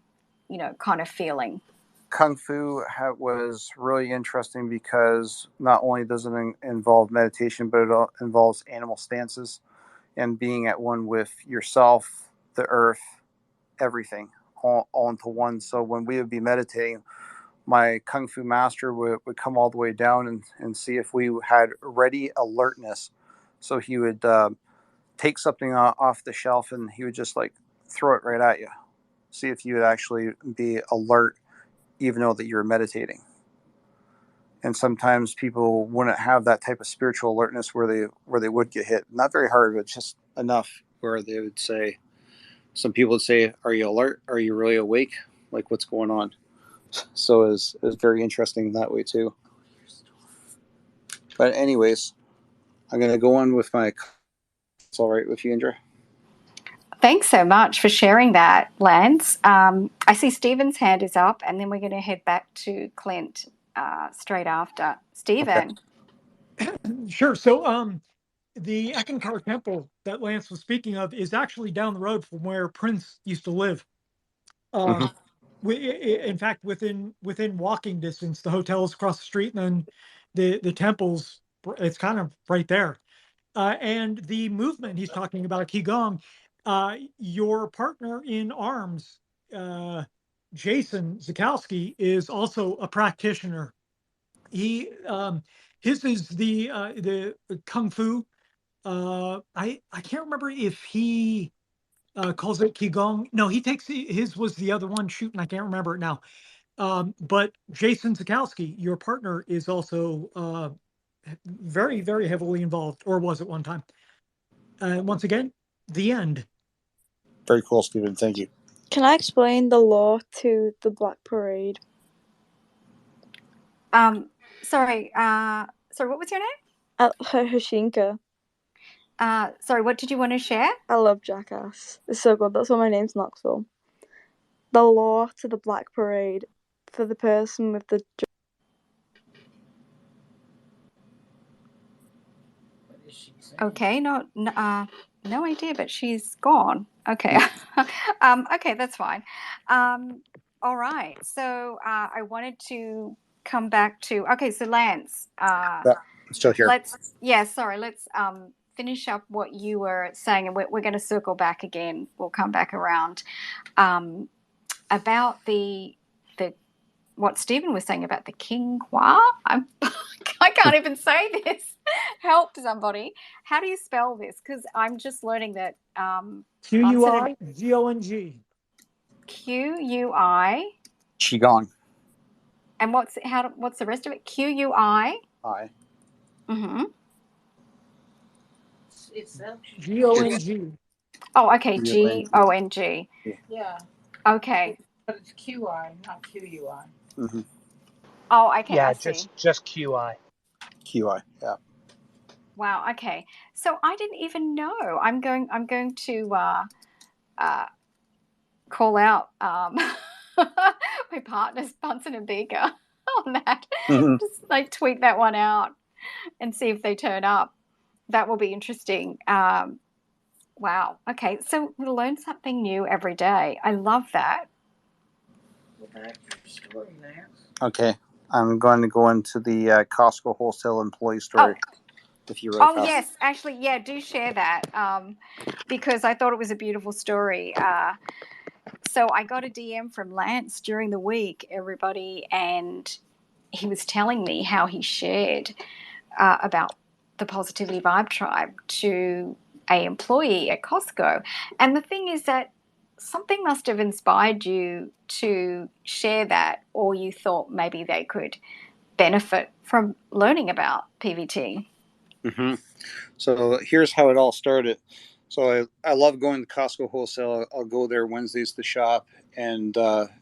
[SPEAKER 1] kind of feeling.
[SPEAKER 7] Kung Fu was really interesting because not only does it involve meditation, but it involves animal stances and being at one with yourself, the earth, everything, all into one. So when we would be meditating, my Kung Fu master would come all the way down and see if we had ready alertness. So he would take something off the shelf, and he would just like throw it right at you. See if you would actually be alert, even though that you're meditating. And sometimes people wouldn't have that type of spiritual alertness where they would get hit. Not very hard, but just enough where they would say, some people would say, "Are you alert? Are you really awake? Like, what's going on?" So it was very interesting that way too. But anyways, I'm going to go on with my... It's all right with you, Indra?
[SPEAKER 1] Thanks so much for sharing that, Lance. I see Stephen's hand is up, and then we're going to head back to Clint straight after. Stephen.
[SPEAKER 3] Okay. Sure. So the Ekankar Temple that Lance was speaking of is actually down the road from where Prince used to live. In fact, within walking distance, the hotel's across the street, and then the temple's, it's kind of right there. And the movement he's talking about, Qigong, your partner in arms, Jason Zakowski, is also a practitioner. He his is the Kung Fu. I can't remember if he calls it Qigong. No, he takes his was the other one. Shoot, and I can't remember it now. But Jason Zakowski, your partner, is also very, very heavily involved, or was at one time. Once again, the end.
[SPEAKER 7] Very cool, Stephen. Thank you.
[SPEAKER 9] Can I explain the law to the Black Parade?
[SPEAKER 1] Sorry, what was your name?
[SPEAKER 9] Hoshinka.
[SPEAKER 1] Sorry, what did you want to share?
[SPEAKER 9] I love Jackass. It's so good. That's why my name's Knoxville. The law to the Black Parade for the person with the...
[SPEAKER 1] Okay, no idea, but she's gone. Okay. Okay, that's fine. All right. So I wanted to come back to, okay, so Lance.
[SPEAKER 7] Yeah, I'm still here.
[SPEAKER 1] Let's finish up what you were saying, and we're going to circle back again. We'll come back around about the what Stephen was saying about the Quinoa. I can't even say this. Help somebody. How do you spell this? Because I'm just learning that
[SPEAKER 3] QUIGONG.
[SPEAKER 1] QUI.
[SPEAKER 7] Qigong.
[SPEAKER 1] And what's the rest of it? QUI.
[SPEAKER 7] I.
[SPEAKER 1] Mm-hmm.
[SPEAKER 8] It's
[SPEAKER 3] GONG.
[SPEAKER 1] Oh, okay.
[SPEAKER 7] GONG.
[SPEAKER 1] GONG.
[SPEAKER 8] Yeah.
[SPEAKER 1] Okay.
[SPEAKER 8] But it's QI, not QUI.
[SPEAKER 7] Mm-hmm.
[SPEAKER 1] Oh, okay.
[SPEAKER 5] Yeah,
[SPEAKER 1] I see.
[SPEAKER 5] just QI.
[SPEAKER 7] QI. Yeah.
[SPEAKER 1] Wow. Okay. So I didn't even know. I'm going to call out my partners Bunsen and Beaker on that.
[SPEAKER 7] Mm-hmm.
[SPEAKER 1] Just like tweet that one out and see if they turn up. That will be interesting. Wow. Okay. So we learn something new every day. I love that.
[SPEAKER 7] Okay. I'm going to go into the Costco wholesale employee story. If you really
[SPEAKER 1] Oh,
[SPEAKER 7] fast.
[SPEAKER 1] yes. Actually, yeah, do share that because I thought it was a beautiful story. So I got a DM from Lance during the week, everybody, and he was telling me how he shared about the Positivity Vibe Tribe to a employee at Costco. And the thing is that something must have inspired you to share that, or you thought maybe they could benefit from learning about PVT.
[SPEAKER 7] Mm-hmm. So here's how it all started. So I love going to Costco wholesale. I'll go there Wednesdays to shop, and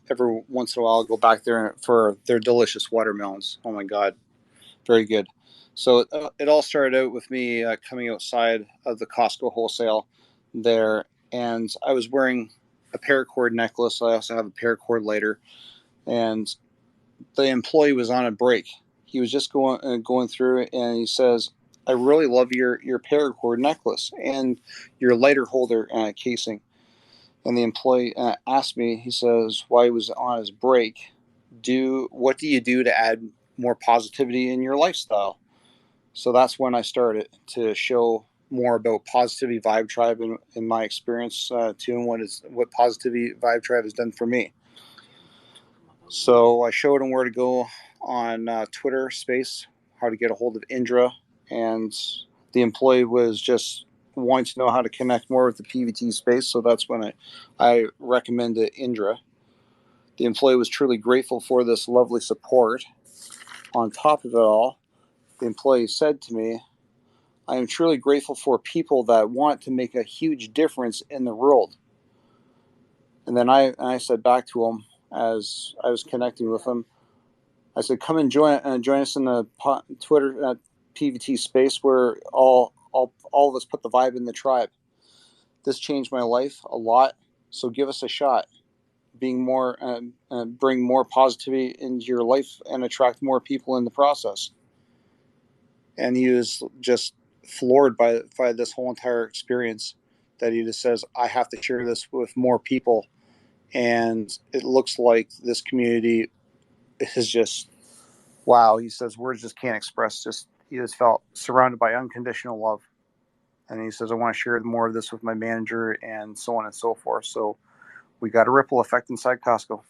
[SPEAKER 7] every once in a while I'll go back there for their delicious watermelons. Oh my God, very good. So it all started out with me coming outside of the Costco wholesale there, and I was wearing a paracord necklace. I also have a paracord lighter, and the employee was on a break. He was just going through it, and he says, "I really love your paracord necklace and your lighter holder casing." And the employee asked me, he says, while he was on his break, what do you do to add more positivity in your lifestyle? So that's when I started to show more about Positivity Vibe Tribe and in my experience too, and what Positivity Vibe Tribe has done for me. So I showed him where to go on Twitter Space, how to get a hold of Indra, and the employee was just wanting to know how to connect more with the PVT space. So that's when I recommended Indra. The employee was truly grateful for this lovely support. On top of it all, the employee said to me, "I am truly grateful for people that want to make a huge difference in the world." And then I said back to him as I was connecting with him, I said, "Come and join us in the Twitter PVT space where all of us put the vibe in the tribe. This changed my life a lot, so give us a shot. Bring more positivity into your life and attract more people in the process." And he was just floored by this whole entire experience. That he just says, "I have to share this with more people," and it looks like this community is just wow. He says words just can't express. He just felt surrounded by unconditional love, and he says, "I want to share more of this with my manager," and so on and so forth. So we got a ripple effect inside Costco.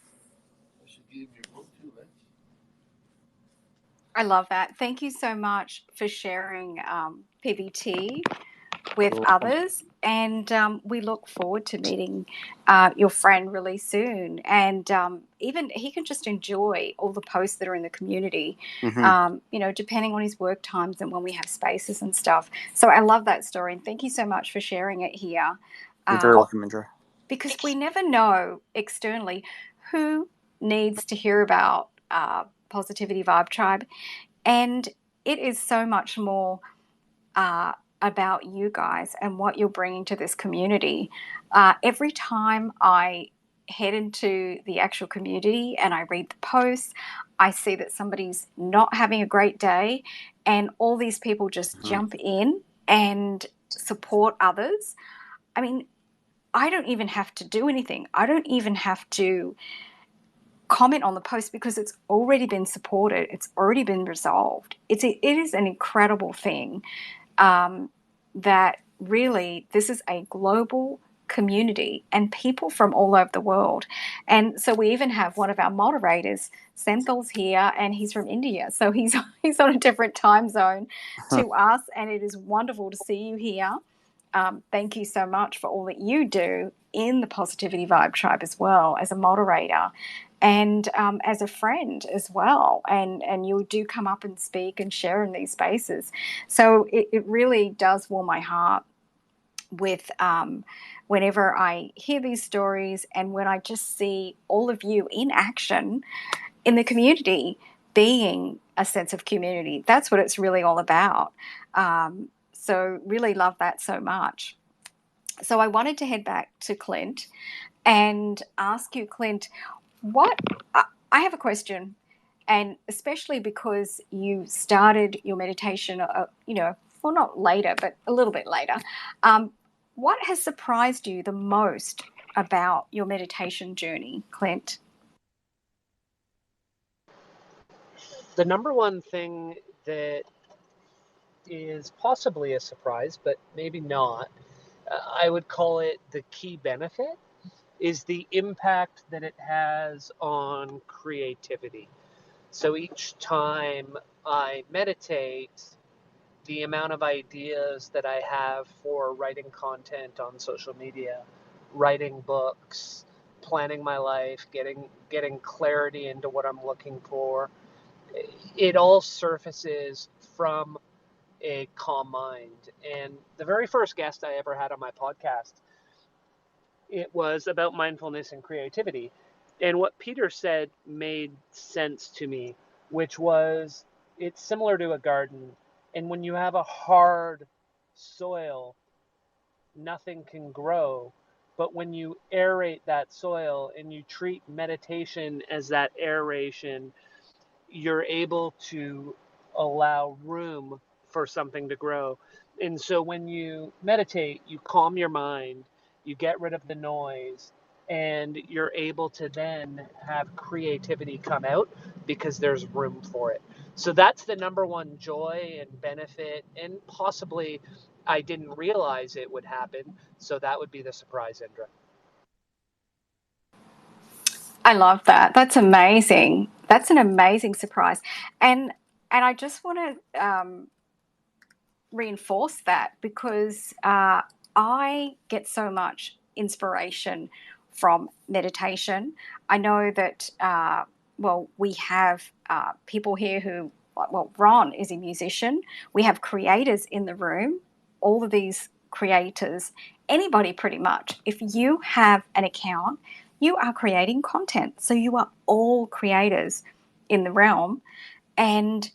[SPEAKER 1] I love that. Thank you so much for sharing PVT with others. And we look forward to meeting your friend really soon. And even he can just enjoy all the posts that are in the community, depending on his work times and when we have spaces and stuff. So I love that story. And thank you so much for sharing it here.
[SPEAKER 7] You're very welcome, Indra.
[SPEAKER 1] Because we never know externally who needs to hear about Positivity Vibe Tribe. And it is so much more about you guys and what you're bringing to this community. Every time I head into the actual community and I read the posts, I see that somebody's not having a great day, and all these people just jump in and support others. I mean, I don't even have to do anything. I don't even have to comment on the post because it's already been supported. It's already been resolved. It is an incredible thing. that really this is a global community and people from all over the world. And so we even have one of our moderators, Senthal's here, and he's from India. So he's on a different time zone to us, and it is wonderful to see you here. Thank you so much for all that you do in the Positivity Vibe Tribe as well, as a moderator and as a friend as well. And you do come up and speak and share in these spaces. So it really does warm my heart with whenever I hear these stories and when I just see all of you in action in the community, being a sense of community. That's what it's really all about. So really love that so much. So I wanted to head back to Clint and ask you, Clint, what I have a question, and especially because you started your meditation, well, not later, but a little bit later. What has surprised you the most about your meditation journey, Clint?
[SPEAKER 5] The number one thing that is possibly a surprise, but maybe not, I would call it the key benefit, is the impact that it has on creativity. So each time I meditate, the amount of ideas that I have for writing content on social media, writing books, planning my life, getting clarity into what I'm looking for, it all surfaces from a calm mind. And the very first guest I ever had on my podcast, it was about mindfulness and creativity. And what Peter said made sense to me, which was it's similar to a garden. And when you have a hard soil, nothing can grow. But when you aerate that soil and you treat meditation as that aeration, you're able to allow room for something to grow. And so when you meditate, you calm your mind, you get rid of the noise, and you're able to then have creativity come out because there's room for it. So that's the number one joy and benefit, and possibly I didn't realize it would happen. So that would be the surprise, Indra.
[SPEAKER 1] I love that. That's amazing. That's an amazing surprise. And I just want to reinforce that because I get so much inspiration from meditation. I know that, we have people here who, Ron is a musician. We have creators in the room, all of these creators, anybody pretty much. If you have an account, you are creating content. So you are all creators in the realm. And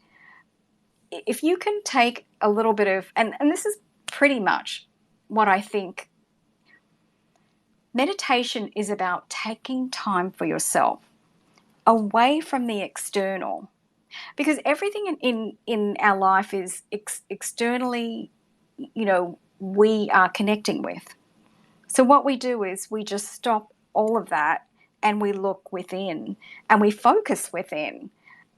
[SPEAKER 1] if you can take a little bit of, and this is pretty much what I think, meditation is about taking time for yourself away from the external, because everything in our life is externally, we are connecting with. So what we do is we just stop all of that and we look within and we focus within.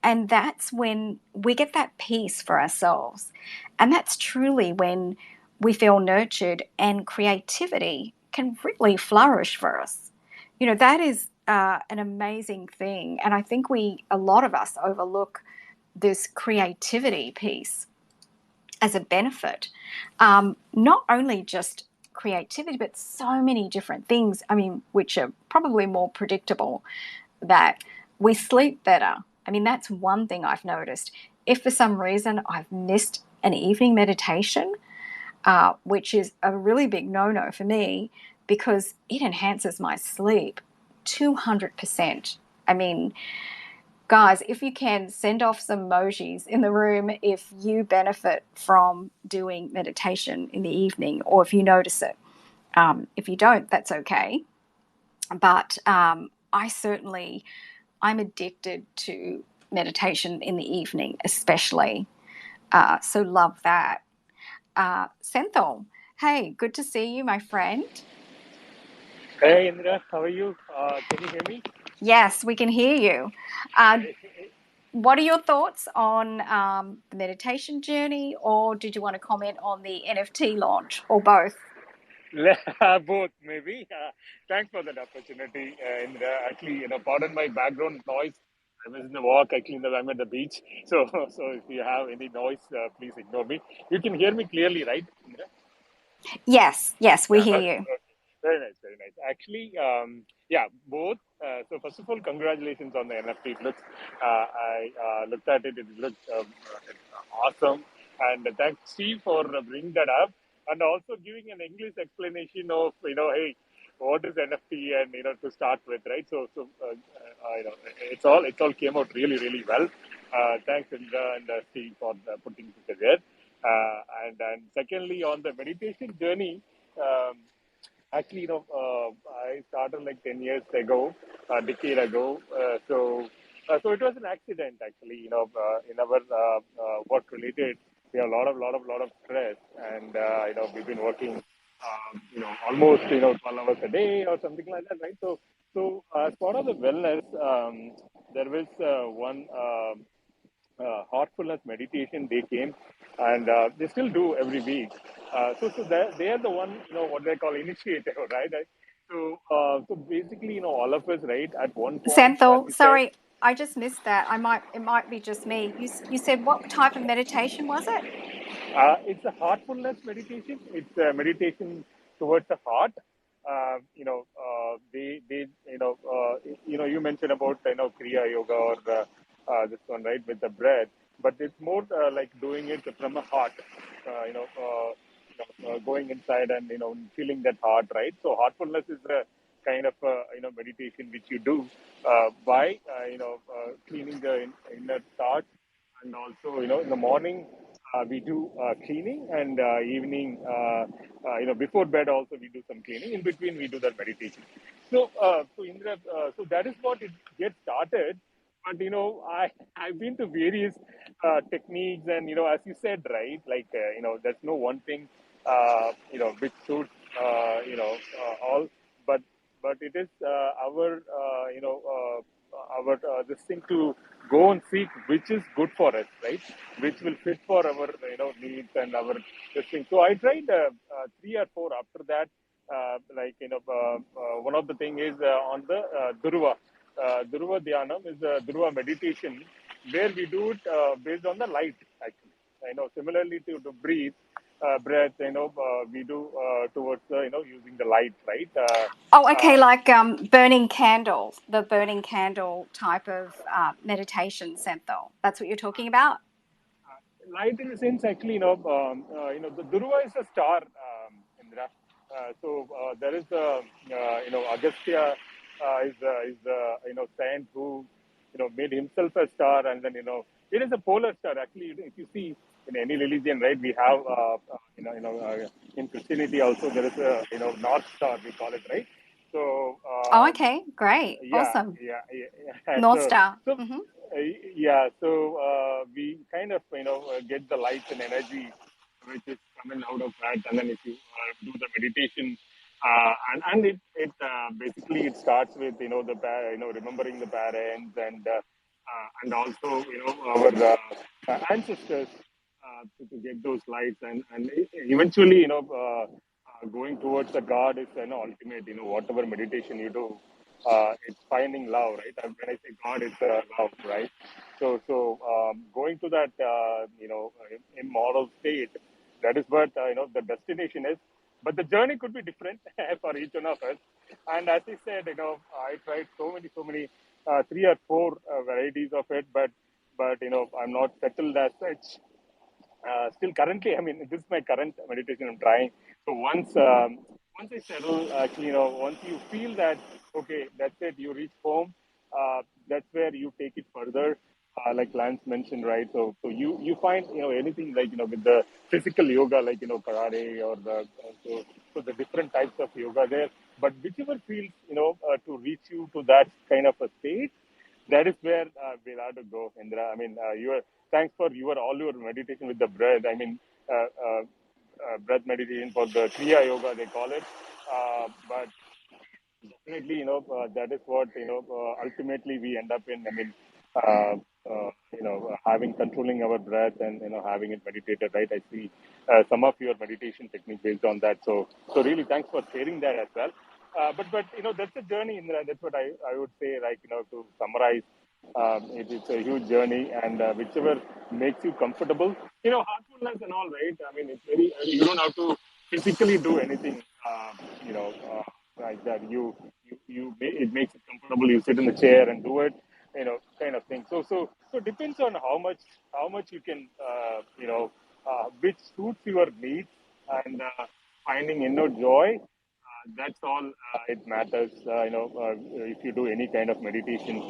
[SPEAKER 1] And that's when we get that peace for ourselves. And that's truly when we feel nurtured and creativity can really flourish for us. That is an amazing thing. And I think a lot of us overlook this creativity piece as a benefit. Not only just creativity, but so many different things, which are probably more predictable, that we sleep better. That's one thing I've noticed. If for some reason I've missed an evening meditation, which is a really big no-no for me because it enhances my sleep 200%. Guys, if you can, send off some emojis in the room if you benefit from doing meditation in the evening or if you notice it. If you don't, that's okay. But I'm addicted to meditation in the evening, especially. So love that. Senthil, hey, good to see you, my friend.
[SPEAKER 10] Hey Indra, how are you? Can you hear me?
[SPEAKER 1] Yes, we can hear you. what are your thoughts on the meditation journey, or did you want to comment on the NFT launch, or both?
[SPEAKER 10] Both, maybe. Thanks for that opportunity. And actually, pardon my background noise. I was in the walk. Actually, I'm at the beach. So, so if you have any noise, please ignore me. You can hear me clearly, right? Indra?
[SPEAKER 1] Yes, we
[SPEAKER 10] Yeah.
[SPEAKER 1] hear
[SPEAKER 10] Okay.
[SPEAKER 1] you.
[SPEAKER 10] Okay. Very nice. Very nice. Actually, yeah, both. So first of all, congratulations on the NFT. It looks. I looked at it. It looked awesome. And thanks, Steve, for bringing that up, and also giving an English explanation of hey, what is NFT, and to start with, right? It's all came out really well. Thanks, Indra and Steve, for putting it together. And secondly, on the meditation journey. Um, Actually, I started like 10 years ago, a decade ago. So it was an accident. Actually, in our work related, we have a lot of stress, and we've been working, almost 12 hours a day or something like that, right? So as part of the wellness, there was one. Heartfulness meditation they came, and they still do every week. So they are the one, what they call initiator, right? So basically, all of us, right, at one point, as
[SPEAKER 1] Senthil,
[SPEAKER 10] you said,
[SPEAKER 1] sorry, I just missed that. It might be just me. You said what type of meditation was it?
[SPEAKER 10] it's a heartfulness meditation. It's a meditation towards the heart. You mentioned about Kriya Yoga or this one, right, with the breath, but it's more like doing it from a heart. Going inside and feeling that heart, right? So heartfulness is a kind of meditation which you do by cleaning the inner thoughts, and also in the morning we do cleaning, and evening before bed also we do some cleaning. In between we do that meditation. So Indra, so that is what it gets started. But I've been to various techniques, and as you said, right, like there's no one thing which suits all, but it is our this thing to go and seek which is good for us, right? Which will fit for our needs and our this thing. So I tried 3 or 4 after that. One of the thing is on the Dhruva. Dhruva Dhyanam is a Dhruva meditation where we do it based on the light, actually. Similarly to breathe, breath, we do towards using the light, right?
[SPEAKER 1] Oh, okay,
[SPEAKER 10] Uh,
[SPEAKER 1] like burning candle, the burning candle type of meditation, Senthil. That's what you're talking about?
[SPEAKER 10] Light in a sense, actually, the Dhruva is a star, Indra. There is a, Agastya is the, saint who, made himself a star, and then, it is a polar star. Actually, if you see in any religion, right, we have, in Christianity also, there is a, North Star, we call it, right? So,
[SPEAKER 1] Oh, okay, great,
[SPEAKER 10] yeah,
[SPEAKER 1] awesome.
[SPEAKER 10] yeah.
[SPEAKER 1] North
[SPEAKER 10] So,
[SPEAKER 1] Star.
[SPEAKER 10] so
[SPEAKER 1] Mm-hmm.
[SPEAKER 10] yeah, so we kind of get the light and energy which is coming out of that, and then if you do the meditation, and it basically it starts with remembering the parents, and also our ancestors to get those lights, and eventually going towards the God is ultimate. Whatever meditation you do, it's finding love, right? And when I say God, it's love, right? So going to that immoral state, that is what the destination is. But the journey could be different for each one of us. And as I said, I tried so many 3 or 4 varieties of it, but I'm not settled as such. Still currently, I mean, this is my current meditation I'm trying. So once I settle, actually, once you feel that, okay, that's it, you reach home, that's where you take it further. Like Lance mentioned, right? So you find, anything like, with the physical yoga, like, karate or so the different types of yoga there. But whichever feels, to reach you to that kind of a state, that is where we'll have to go, Indra. I mean, thanks for all your meditation with the breath. I mean, breath meditation for the Kriya Yoga, they call it. But definitely, that is what, ultimately we end up in. I mean, having controlling our breath and having it meditated, right? I see some of your meditation technique based on that. So really, thanks for sharing that as well. But that's a journey, Indra. That's what I would say. Like to summarize, it's a huge journey, and whichever makes you comfortable. Heartfulness and all, right? I mean, it's very. You don't have to physically do anything. Like that. It makes it comfortable. You sit in the chair and do it. Kind of thing. So it depends on how much you can. Which suits your needs and finding inner joy. That's all it matters. If you do any kind of meditation,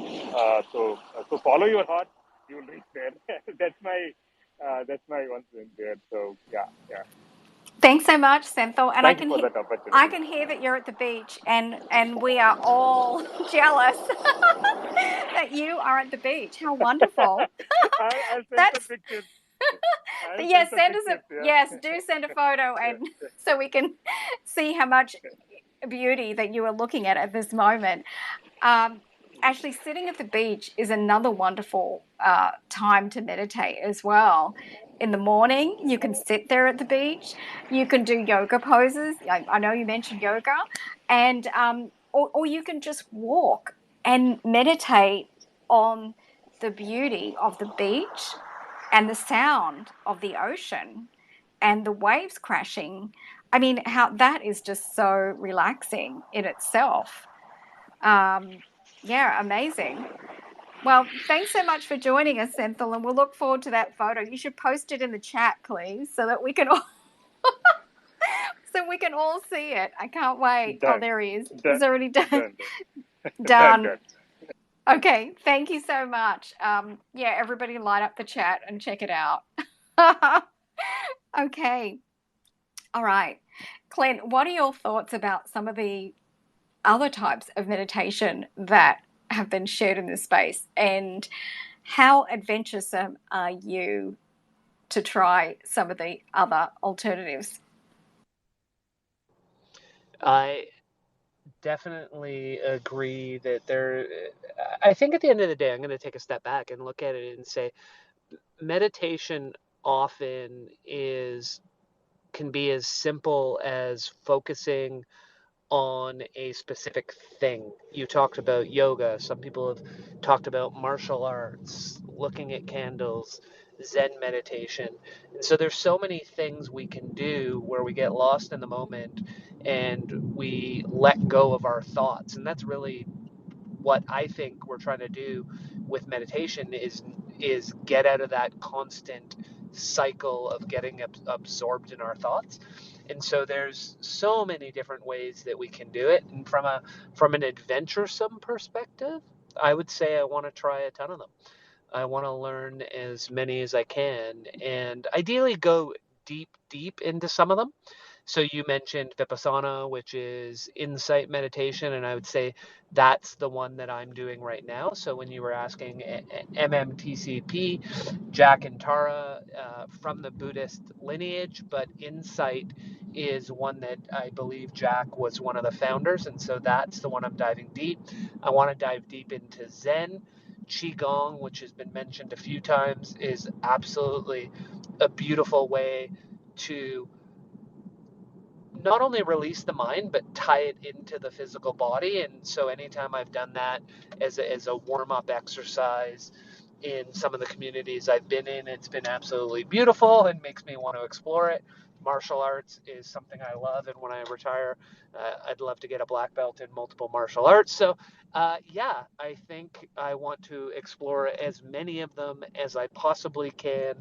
[SPEAKER 10] so follow your heart, you will reach there. that's my one thing there. So yeah.
[SPEAKER 1] Thanks so much, Senthil. And
[SPEAKER 10] Thank you for that opportunity.
[SPEAKER 1] I can hear that you're at the beach, and we are all jealous that you are at the beach. How wonderful!
[SPEAKER 10] I'll send
[SPEAKER 1] That's
[SPEAKER 10] some pictures.
[SPEAKER 1] yes. Send us yes. Do send a photo, and so we can see how much beauty that you are looking at this moment. Actually, sitting at the beach is another wonderful time to meditate as well. In the morning, you can sit there at the beach. You can do yoga poses. I know you mentioned yoga, and or you can just walk and meditate on the beauty of the beach and the sound of the ocean and the waves crashing. I mean, how that is just so relaxing in itself. Yeah, amazing. Well, thanks so much for joining us, Senthil, and we'll look forward to that photo. You should post it in the chat, please, so that we can all see it. I can't wait.
[SPEAKER 10] Done.
[SPEAKER 1] Oh, there he is.
[SPEAKER 10] Done.
[SPEAKER 1] He's already done.
[SPEAKER 10] Done.
[SPEAKER 1] Okay, thank you so much. Yeah, everybody light up the chat and check it out. Okay. All right. Clint, what are your thoughts about some of the other types of meditation that have been shared in this space, and how adventuresome are you to try some of the other alternatives?
[SPEAKER 5] I definitely agree that I think at the end of the day, I'm going to take a step back and look at it and say meditation often can be as simple as focusing on a specific thing. You talked about yoga. Some people have talked about martial arts, looking at candles, Zen meditation. And so there's so many things we can do where we get lost in the moment and we let go of our thoughts. And that's really what I think we're trying to do with meditation is get out of that constant cycle of getting absorbed in our thoughts. And so there's so many different ways that we can do it. And from an adventuresome perspective, I would say I want to try a ton of them. I want to learn as many as I can, and ideally go deep into some of them. So you mentioned Vipassana, which is insight meditation, and I would say that's the one that I'm doing right now. So when you were asking MMTCP, Jack and Tara from the Buddhist lineage, but insight is one that I believe Jack was one of the founders, and so that's the one I'm diving deep. I want to dive deep into Zen. Qigong, which has been mentioned a few times, is absolutely a beautiful way to not only release the mind, but tie it into the physical body. And so anytime I've done that as a warm-up exercise in some of the communities I've been in, it's been absolutely beautiful and makes me want to explore it. Martial arts is something I love, and when I retire, I'd love to get a black belt in multiple martial arts. So yeah, I think I want to explore as many of them as I possibly can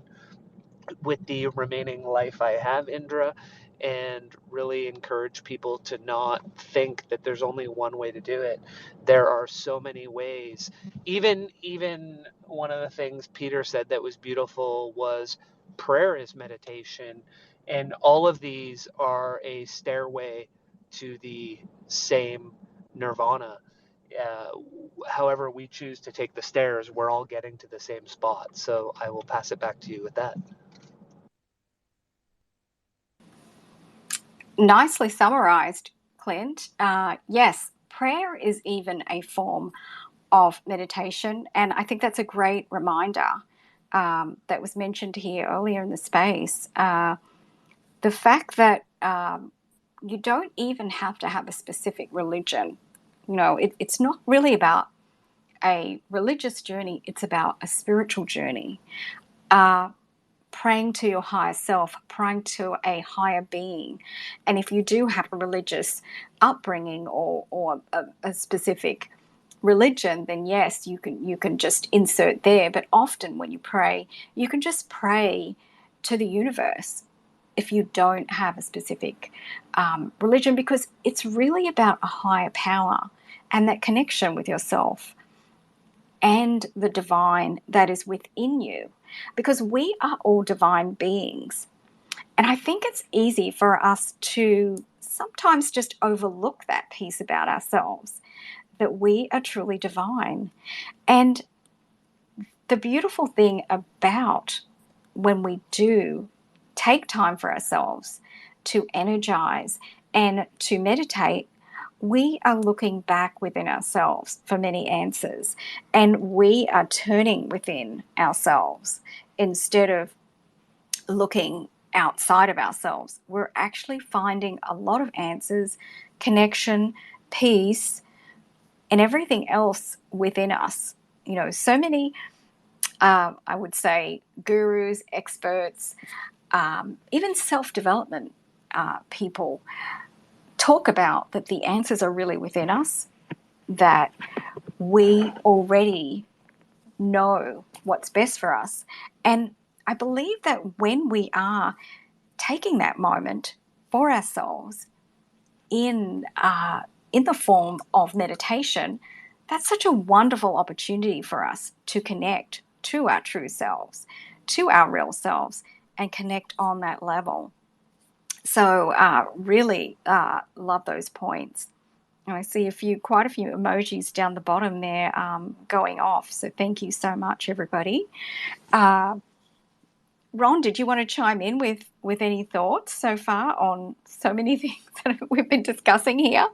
[SPEAKER 5] with the remaining life I have, Indra, and really encourage people to not think that there's only one way to do it. There are so many ways. Even one of the things Peter said that was beautiful was prayer is meditation, and all of these are a stairway to the same nirvana. Uh, However we choose to take the stairs, we're all getting to the same spot. So I will pass it back to you with that.
[SPEAKER 1] Nicely summarized, Clint. Yes, prayer is even a form of meditation. And I think that's a great reminder that was mentioned here earlier in the space. The fact that you don't even have to have a specific religion. It's not really about a religious journey, it's about a spiritual journey. Praying to your higher self, praying to a higher being. And if you do have a religious upbringing or a specific religion, then yes, you can just insert there. But often when you pray, you can just pray to the universe if you don't have a specific religion, because it's really about a higher power and that connection with yourself and the divine that is within you, because we are all divine beings. And I think it's easy for us to sometimes just overlook that piece about ourselves, that we are truly divine. And the beautiful thing about when we do take time for ourselves to energize and to meditate, we are looking back within ourselves for many answers, and we are turning within ourselves instead of looking outside of ourselves. We're actually finding a lot of answers, connection, peace, and everything else within us. So many, I would say, gurus, experts, even self-development people talk about that the answers are really within us, that we already know what's best for us. And I believe that when we are taking that moment for ourselves in the form of meditation, that's such a wonderful opportunity for us to connect to our true selves, to our real selves, and connect on that level. So really love those points. And I see quite a few emojis down the bottom there going off. So thank you so much, everybody. Ron, did you want to chime in with any thoughts so far on so many things that we've been discussing here?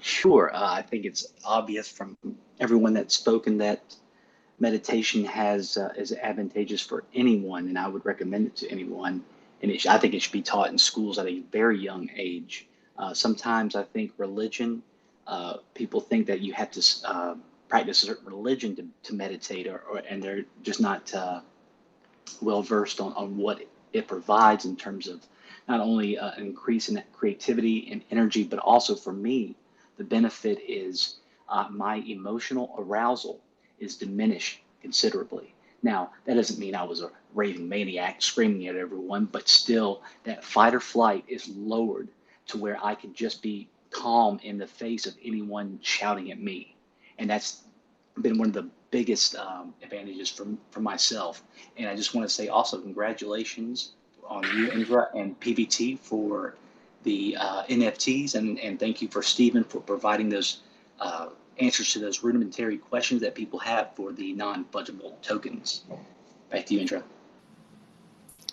[SPEAKER 2] Sure. I think it's obvious from everyone that's spoken that meditation is advantageous for anyone, and I would recommend it to anyone. And I think it should be taught in schools at a very young age. Sometimes I think religion, people think that you have to practice a certain religion to meditate, and they're just not well versed on what it provides in terms of not only an increase in creativity and energy, but also for me, the benefit is my emotional arousal is diminished considerably. Now, that doesn't mean I was a raving maniac screaming at everyone, but still that fight or flight is lowered to where I can just be calm in the face of anyone shouting at me. And that's been one of the biggest advantages for myself. And I just want to say also congratulations on you, Indra, and PVT for the NFTs, and thank you for Stephen for providing those answers to those rudimentary questions that people have for the non-fungible tokens. Back to you, Indra.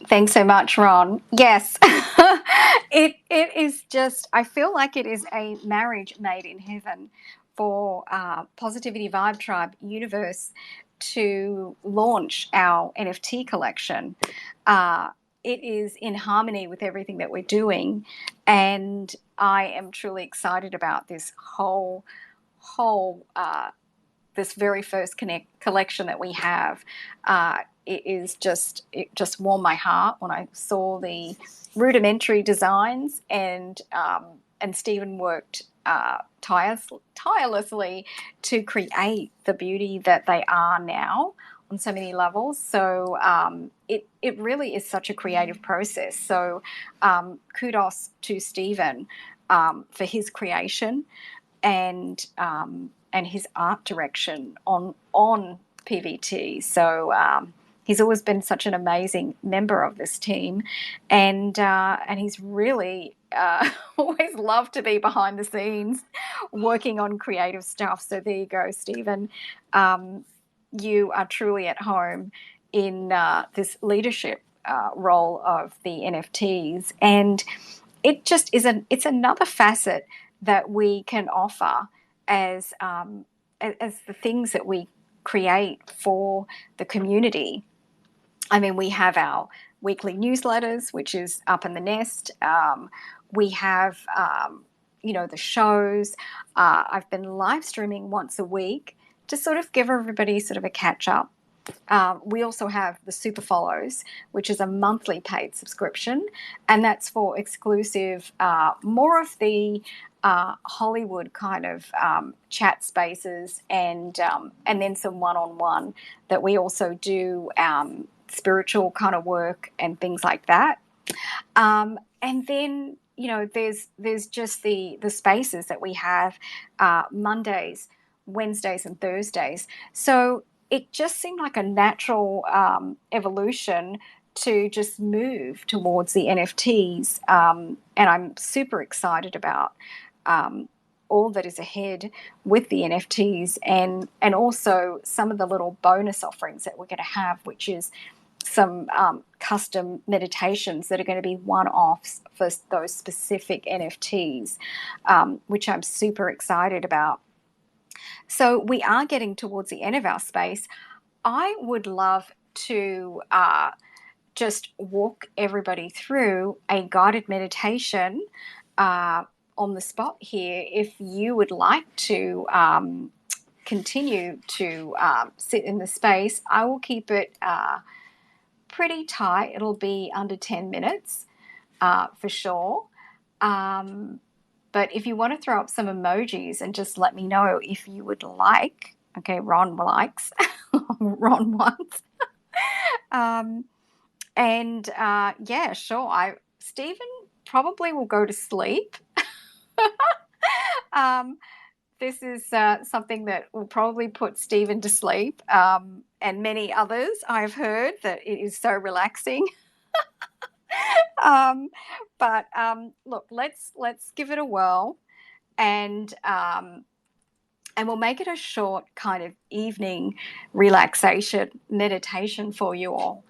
[SPEAKER 1] Thanks so much, Ron. Yes, it is just, I feel like it is a marriage made in heaven for Positivity Vibe Tribe Universe to launch our NFT collection. It is in harmony with everything that we're doing, and I am truly excited about this whole this very first collection that we have. It just warmed my heart when I saw the rudimentary designs, and Stephen worked tirelessly to create the beauty that they are now on so many levels. So it really is such a creative process. So kudos to Stephen for his creation and his art direction on PVT. So he's always been such an amazing member of this team, and he's really always loved to be behind the scenes working on creative stuff. So there you go, Stephen. You are truly at home in this leadership role of the NFTs, and it just it's another facet that we can offer as as the things that we create for the community. I mean, we have our weekly newsletters, which is Up in the Nest. We have, the shows. I've been live streaming once a week to sort of give everybody sort of a catch up. We also have the Super Follows, which is a monthly paid subscription, and that's for exclusive, more of the Hollywood kind of chat spaces, and then some one-on-one that we also do, spiritual kind of work and things like that. And then, there's just the spaces that we have Mondays, Wednesdays, and Thursdays. So it just seemed like a natural evolution to just move towards the NFTs. And I'm super excited about all that is ahead with the NFTs, and also some of the little bonus offerings that we're going to have, which is some custom meditations that are going to be one-offs for those specific NFTs, which I'm super excited about. So we are getting towards the end of our space. I would love to just walk everybody through a guided meditation on the spot here. If you would like to continue to sit in the space, I will keep it pretty tight. It'll be under 10 minutes for sure. But if you want to throw up some emojis and just let me know if you would like. Okay, Ron likes. Ron wants. Yeah, sure. Stephen probably will go to sleep. This is something that will probably put Stephen to sleep, and many others. I've heard that it is so relaxing. But look, let's give it a whirl, and we'll make it a short kind of evening relaxation meditation for you all,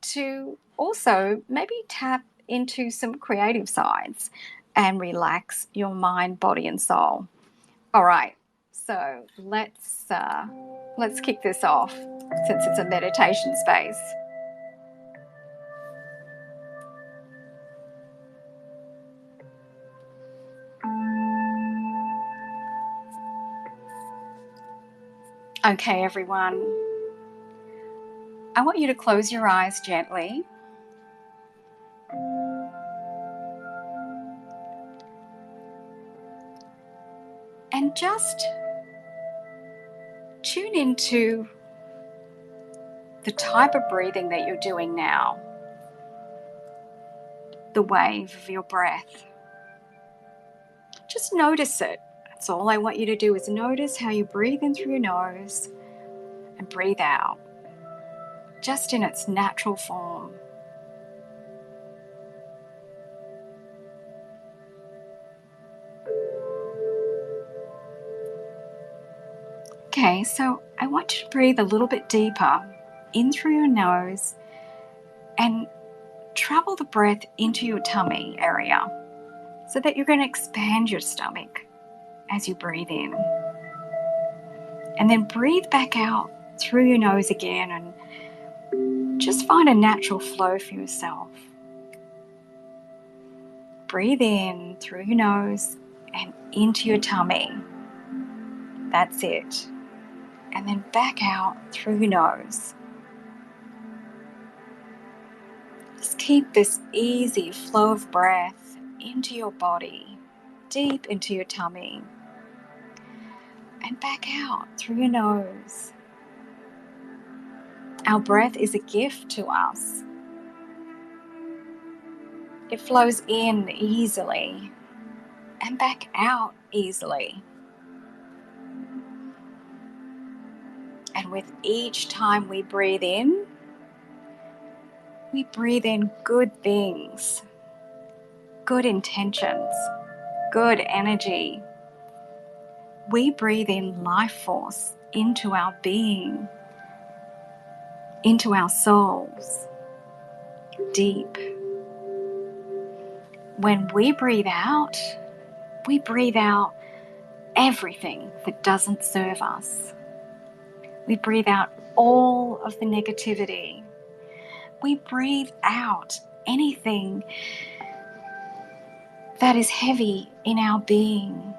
[SPEAKER 1] to also maybe tap into some creative sides and relax your mind, body, and soul. All right, so let's kick this off, since it's a meditation space. Okay, everyone, I want you to close your eyes gently. And just tune into the type of breathing that you're doing now, the wave of your breath. Just notice it. That's all I want you to do, is notice how you breathe in through your nose and breathe out, just in its natural form. Okay, so I want you to breathe a little bit deeper in through your nose and travel the breath into your tummy area, so that you're going to expand your stomach as you breathe in. And then breathe back out through your nose again, and just find a natural flow for yourself. Breathe in through your nose and into your tummy. That's it. And then back out through your nose. Just keep this easy flow of breath into your body, deep into your tummy, and back out through your nose. Our breath is a gift to us. It flows in easily and back out easily. And with each time we breathe in good things, good intentions, good energy. We breathe in life force into our being, into our souls, deep. When we breathe out everything that doesn't serve us. We breathe out all of the negativity. We breathe out anything that is heavy in our being.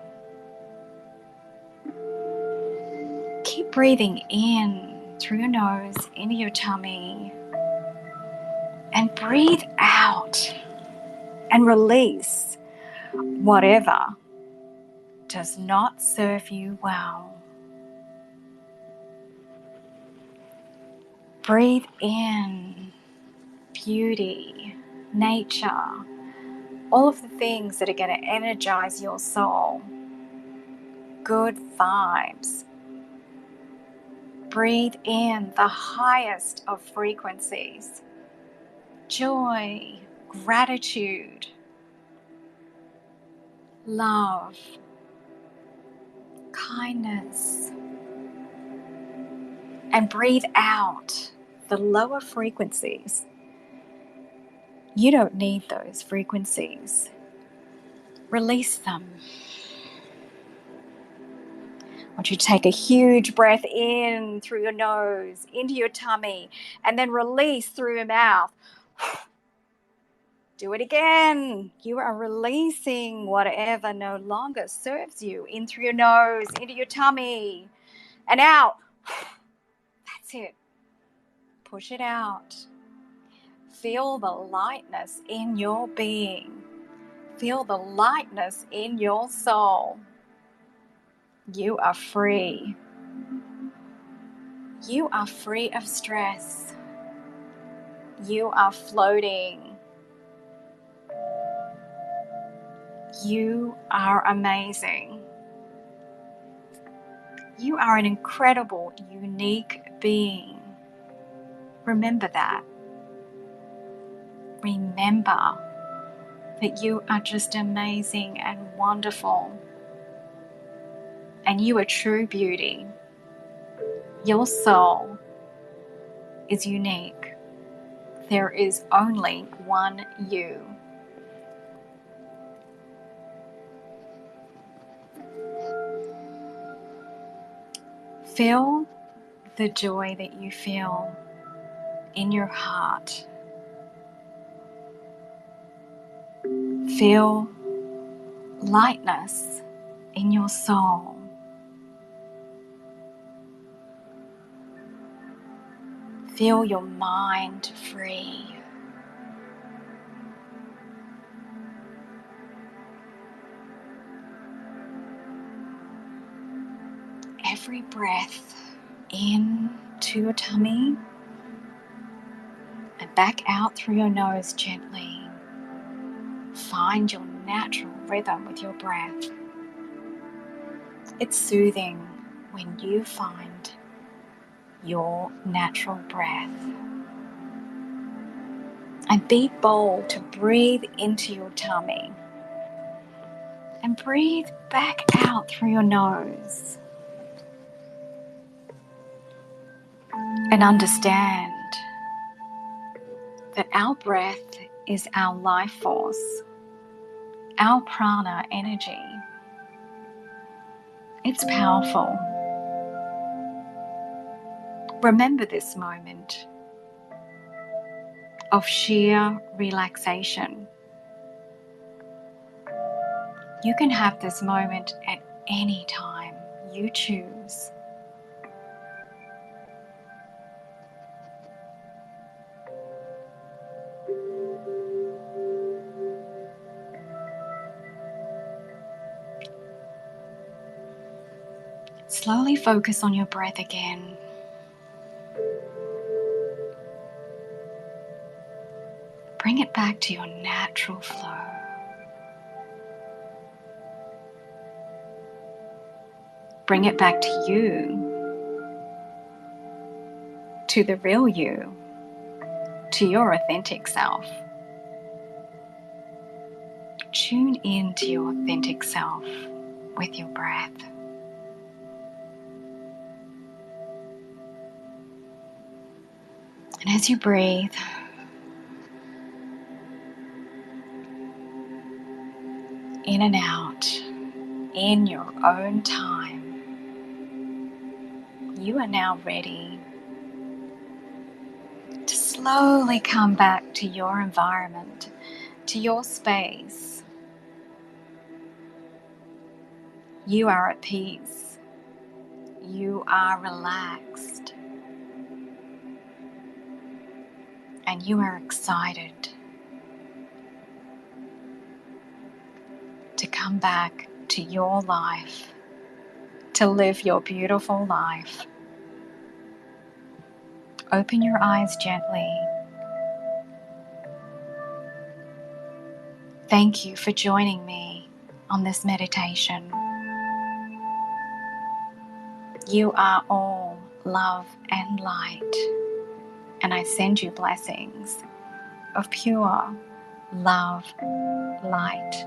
[SPEAKER 1] Keep breathing in through your nose, into your tummy, and breathe out and release whatever does not serve you well. Breathe in beauty, nature, all of the things that are going to energize your soul. Good vibes. Breathe in the highest of frequencies. Joy, gratitude, love, kindness. And breathe out the lower frequencies. You don't need those frequencies. Release them. I want you to take a huge breath in through your nose, into your tummy, and then release through your mouth. Do it again. You are releasing whatever no longer serves you in through your nose, into your tummy, and out. That's it. Push it out. Feel the lightness in your being. Feel the lightness in your soul. You are free. You are free of stress. You are floating. You are amazing. You are an incredible, unique being. Remember that. Remember that you are just amazing and wonderful. And you are true beauty. Your soul is unique. There is only one you. Feel the joy that you feel in your heart. Feel lightness in your soul. Feel your mind free. Every breath in to your tummy and back out through your nose gently. Find your natural rhythm with your breath. It's soothing when you find your natural breath. And be bold to breathe into your tummy and breathe back out through your nose. And understand that our breath is our life force, our prana energy. It's powerful. Remember this moment of sheer relaxation. You can have this moment at any time you choose. Slowly focus on your breath again. Bring it back to your natural flow. Bring it back to you, to the real you, to your authentic self. Tune in to your authentic self with your breath. And as you breathe, in and out, in your own time. You are now ready to slowly come back to your environment, to your space. You are at peace. You are relaxed. And you are excited to come back to your life, to live your beautiful life. Open your eyes gently. Thank you for joining me on this meditation. You are all love and light, and I send you blessings of pure love, light,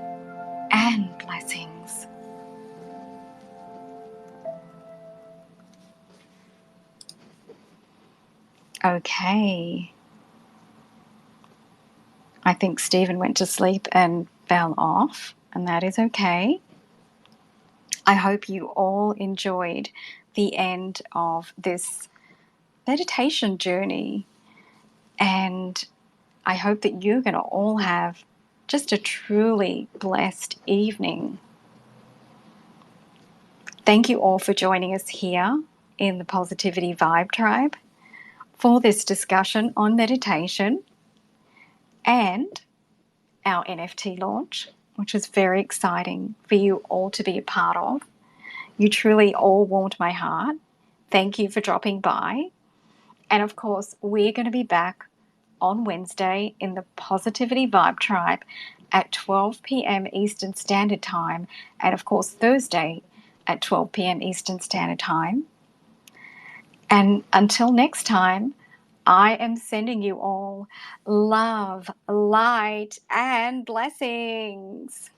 [SPEAKER 1] and blessings. Okay. I think Stephen went to sleep and fell off, and that is okay. I hope you all enjoyed the end of this meditation journey, and I hope that you're going to all have just a truly blessed evening. Thank you all for joining us here in the Positivity Vibe Tribe for this discussion on meditation and our NFT launch, which is very exciting for you all to be a part of. You truly all warmed my heart. Thank you for dropping by. And of course, we're going to be back on Wednesday in the Positivity Vibe Tribe at 12 p.m. Eastern Standard Time, and of course, Thursday at 12 p.m. Eastern Standard Time. And until next time, I am sending you all love, light, and blessings.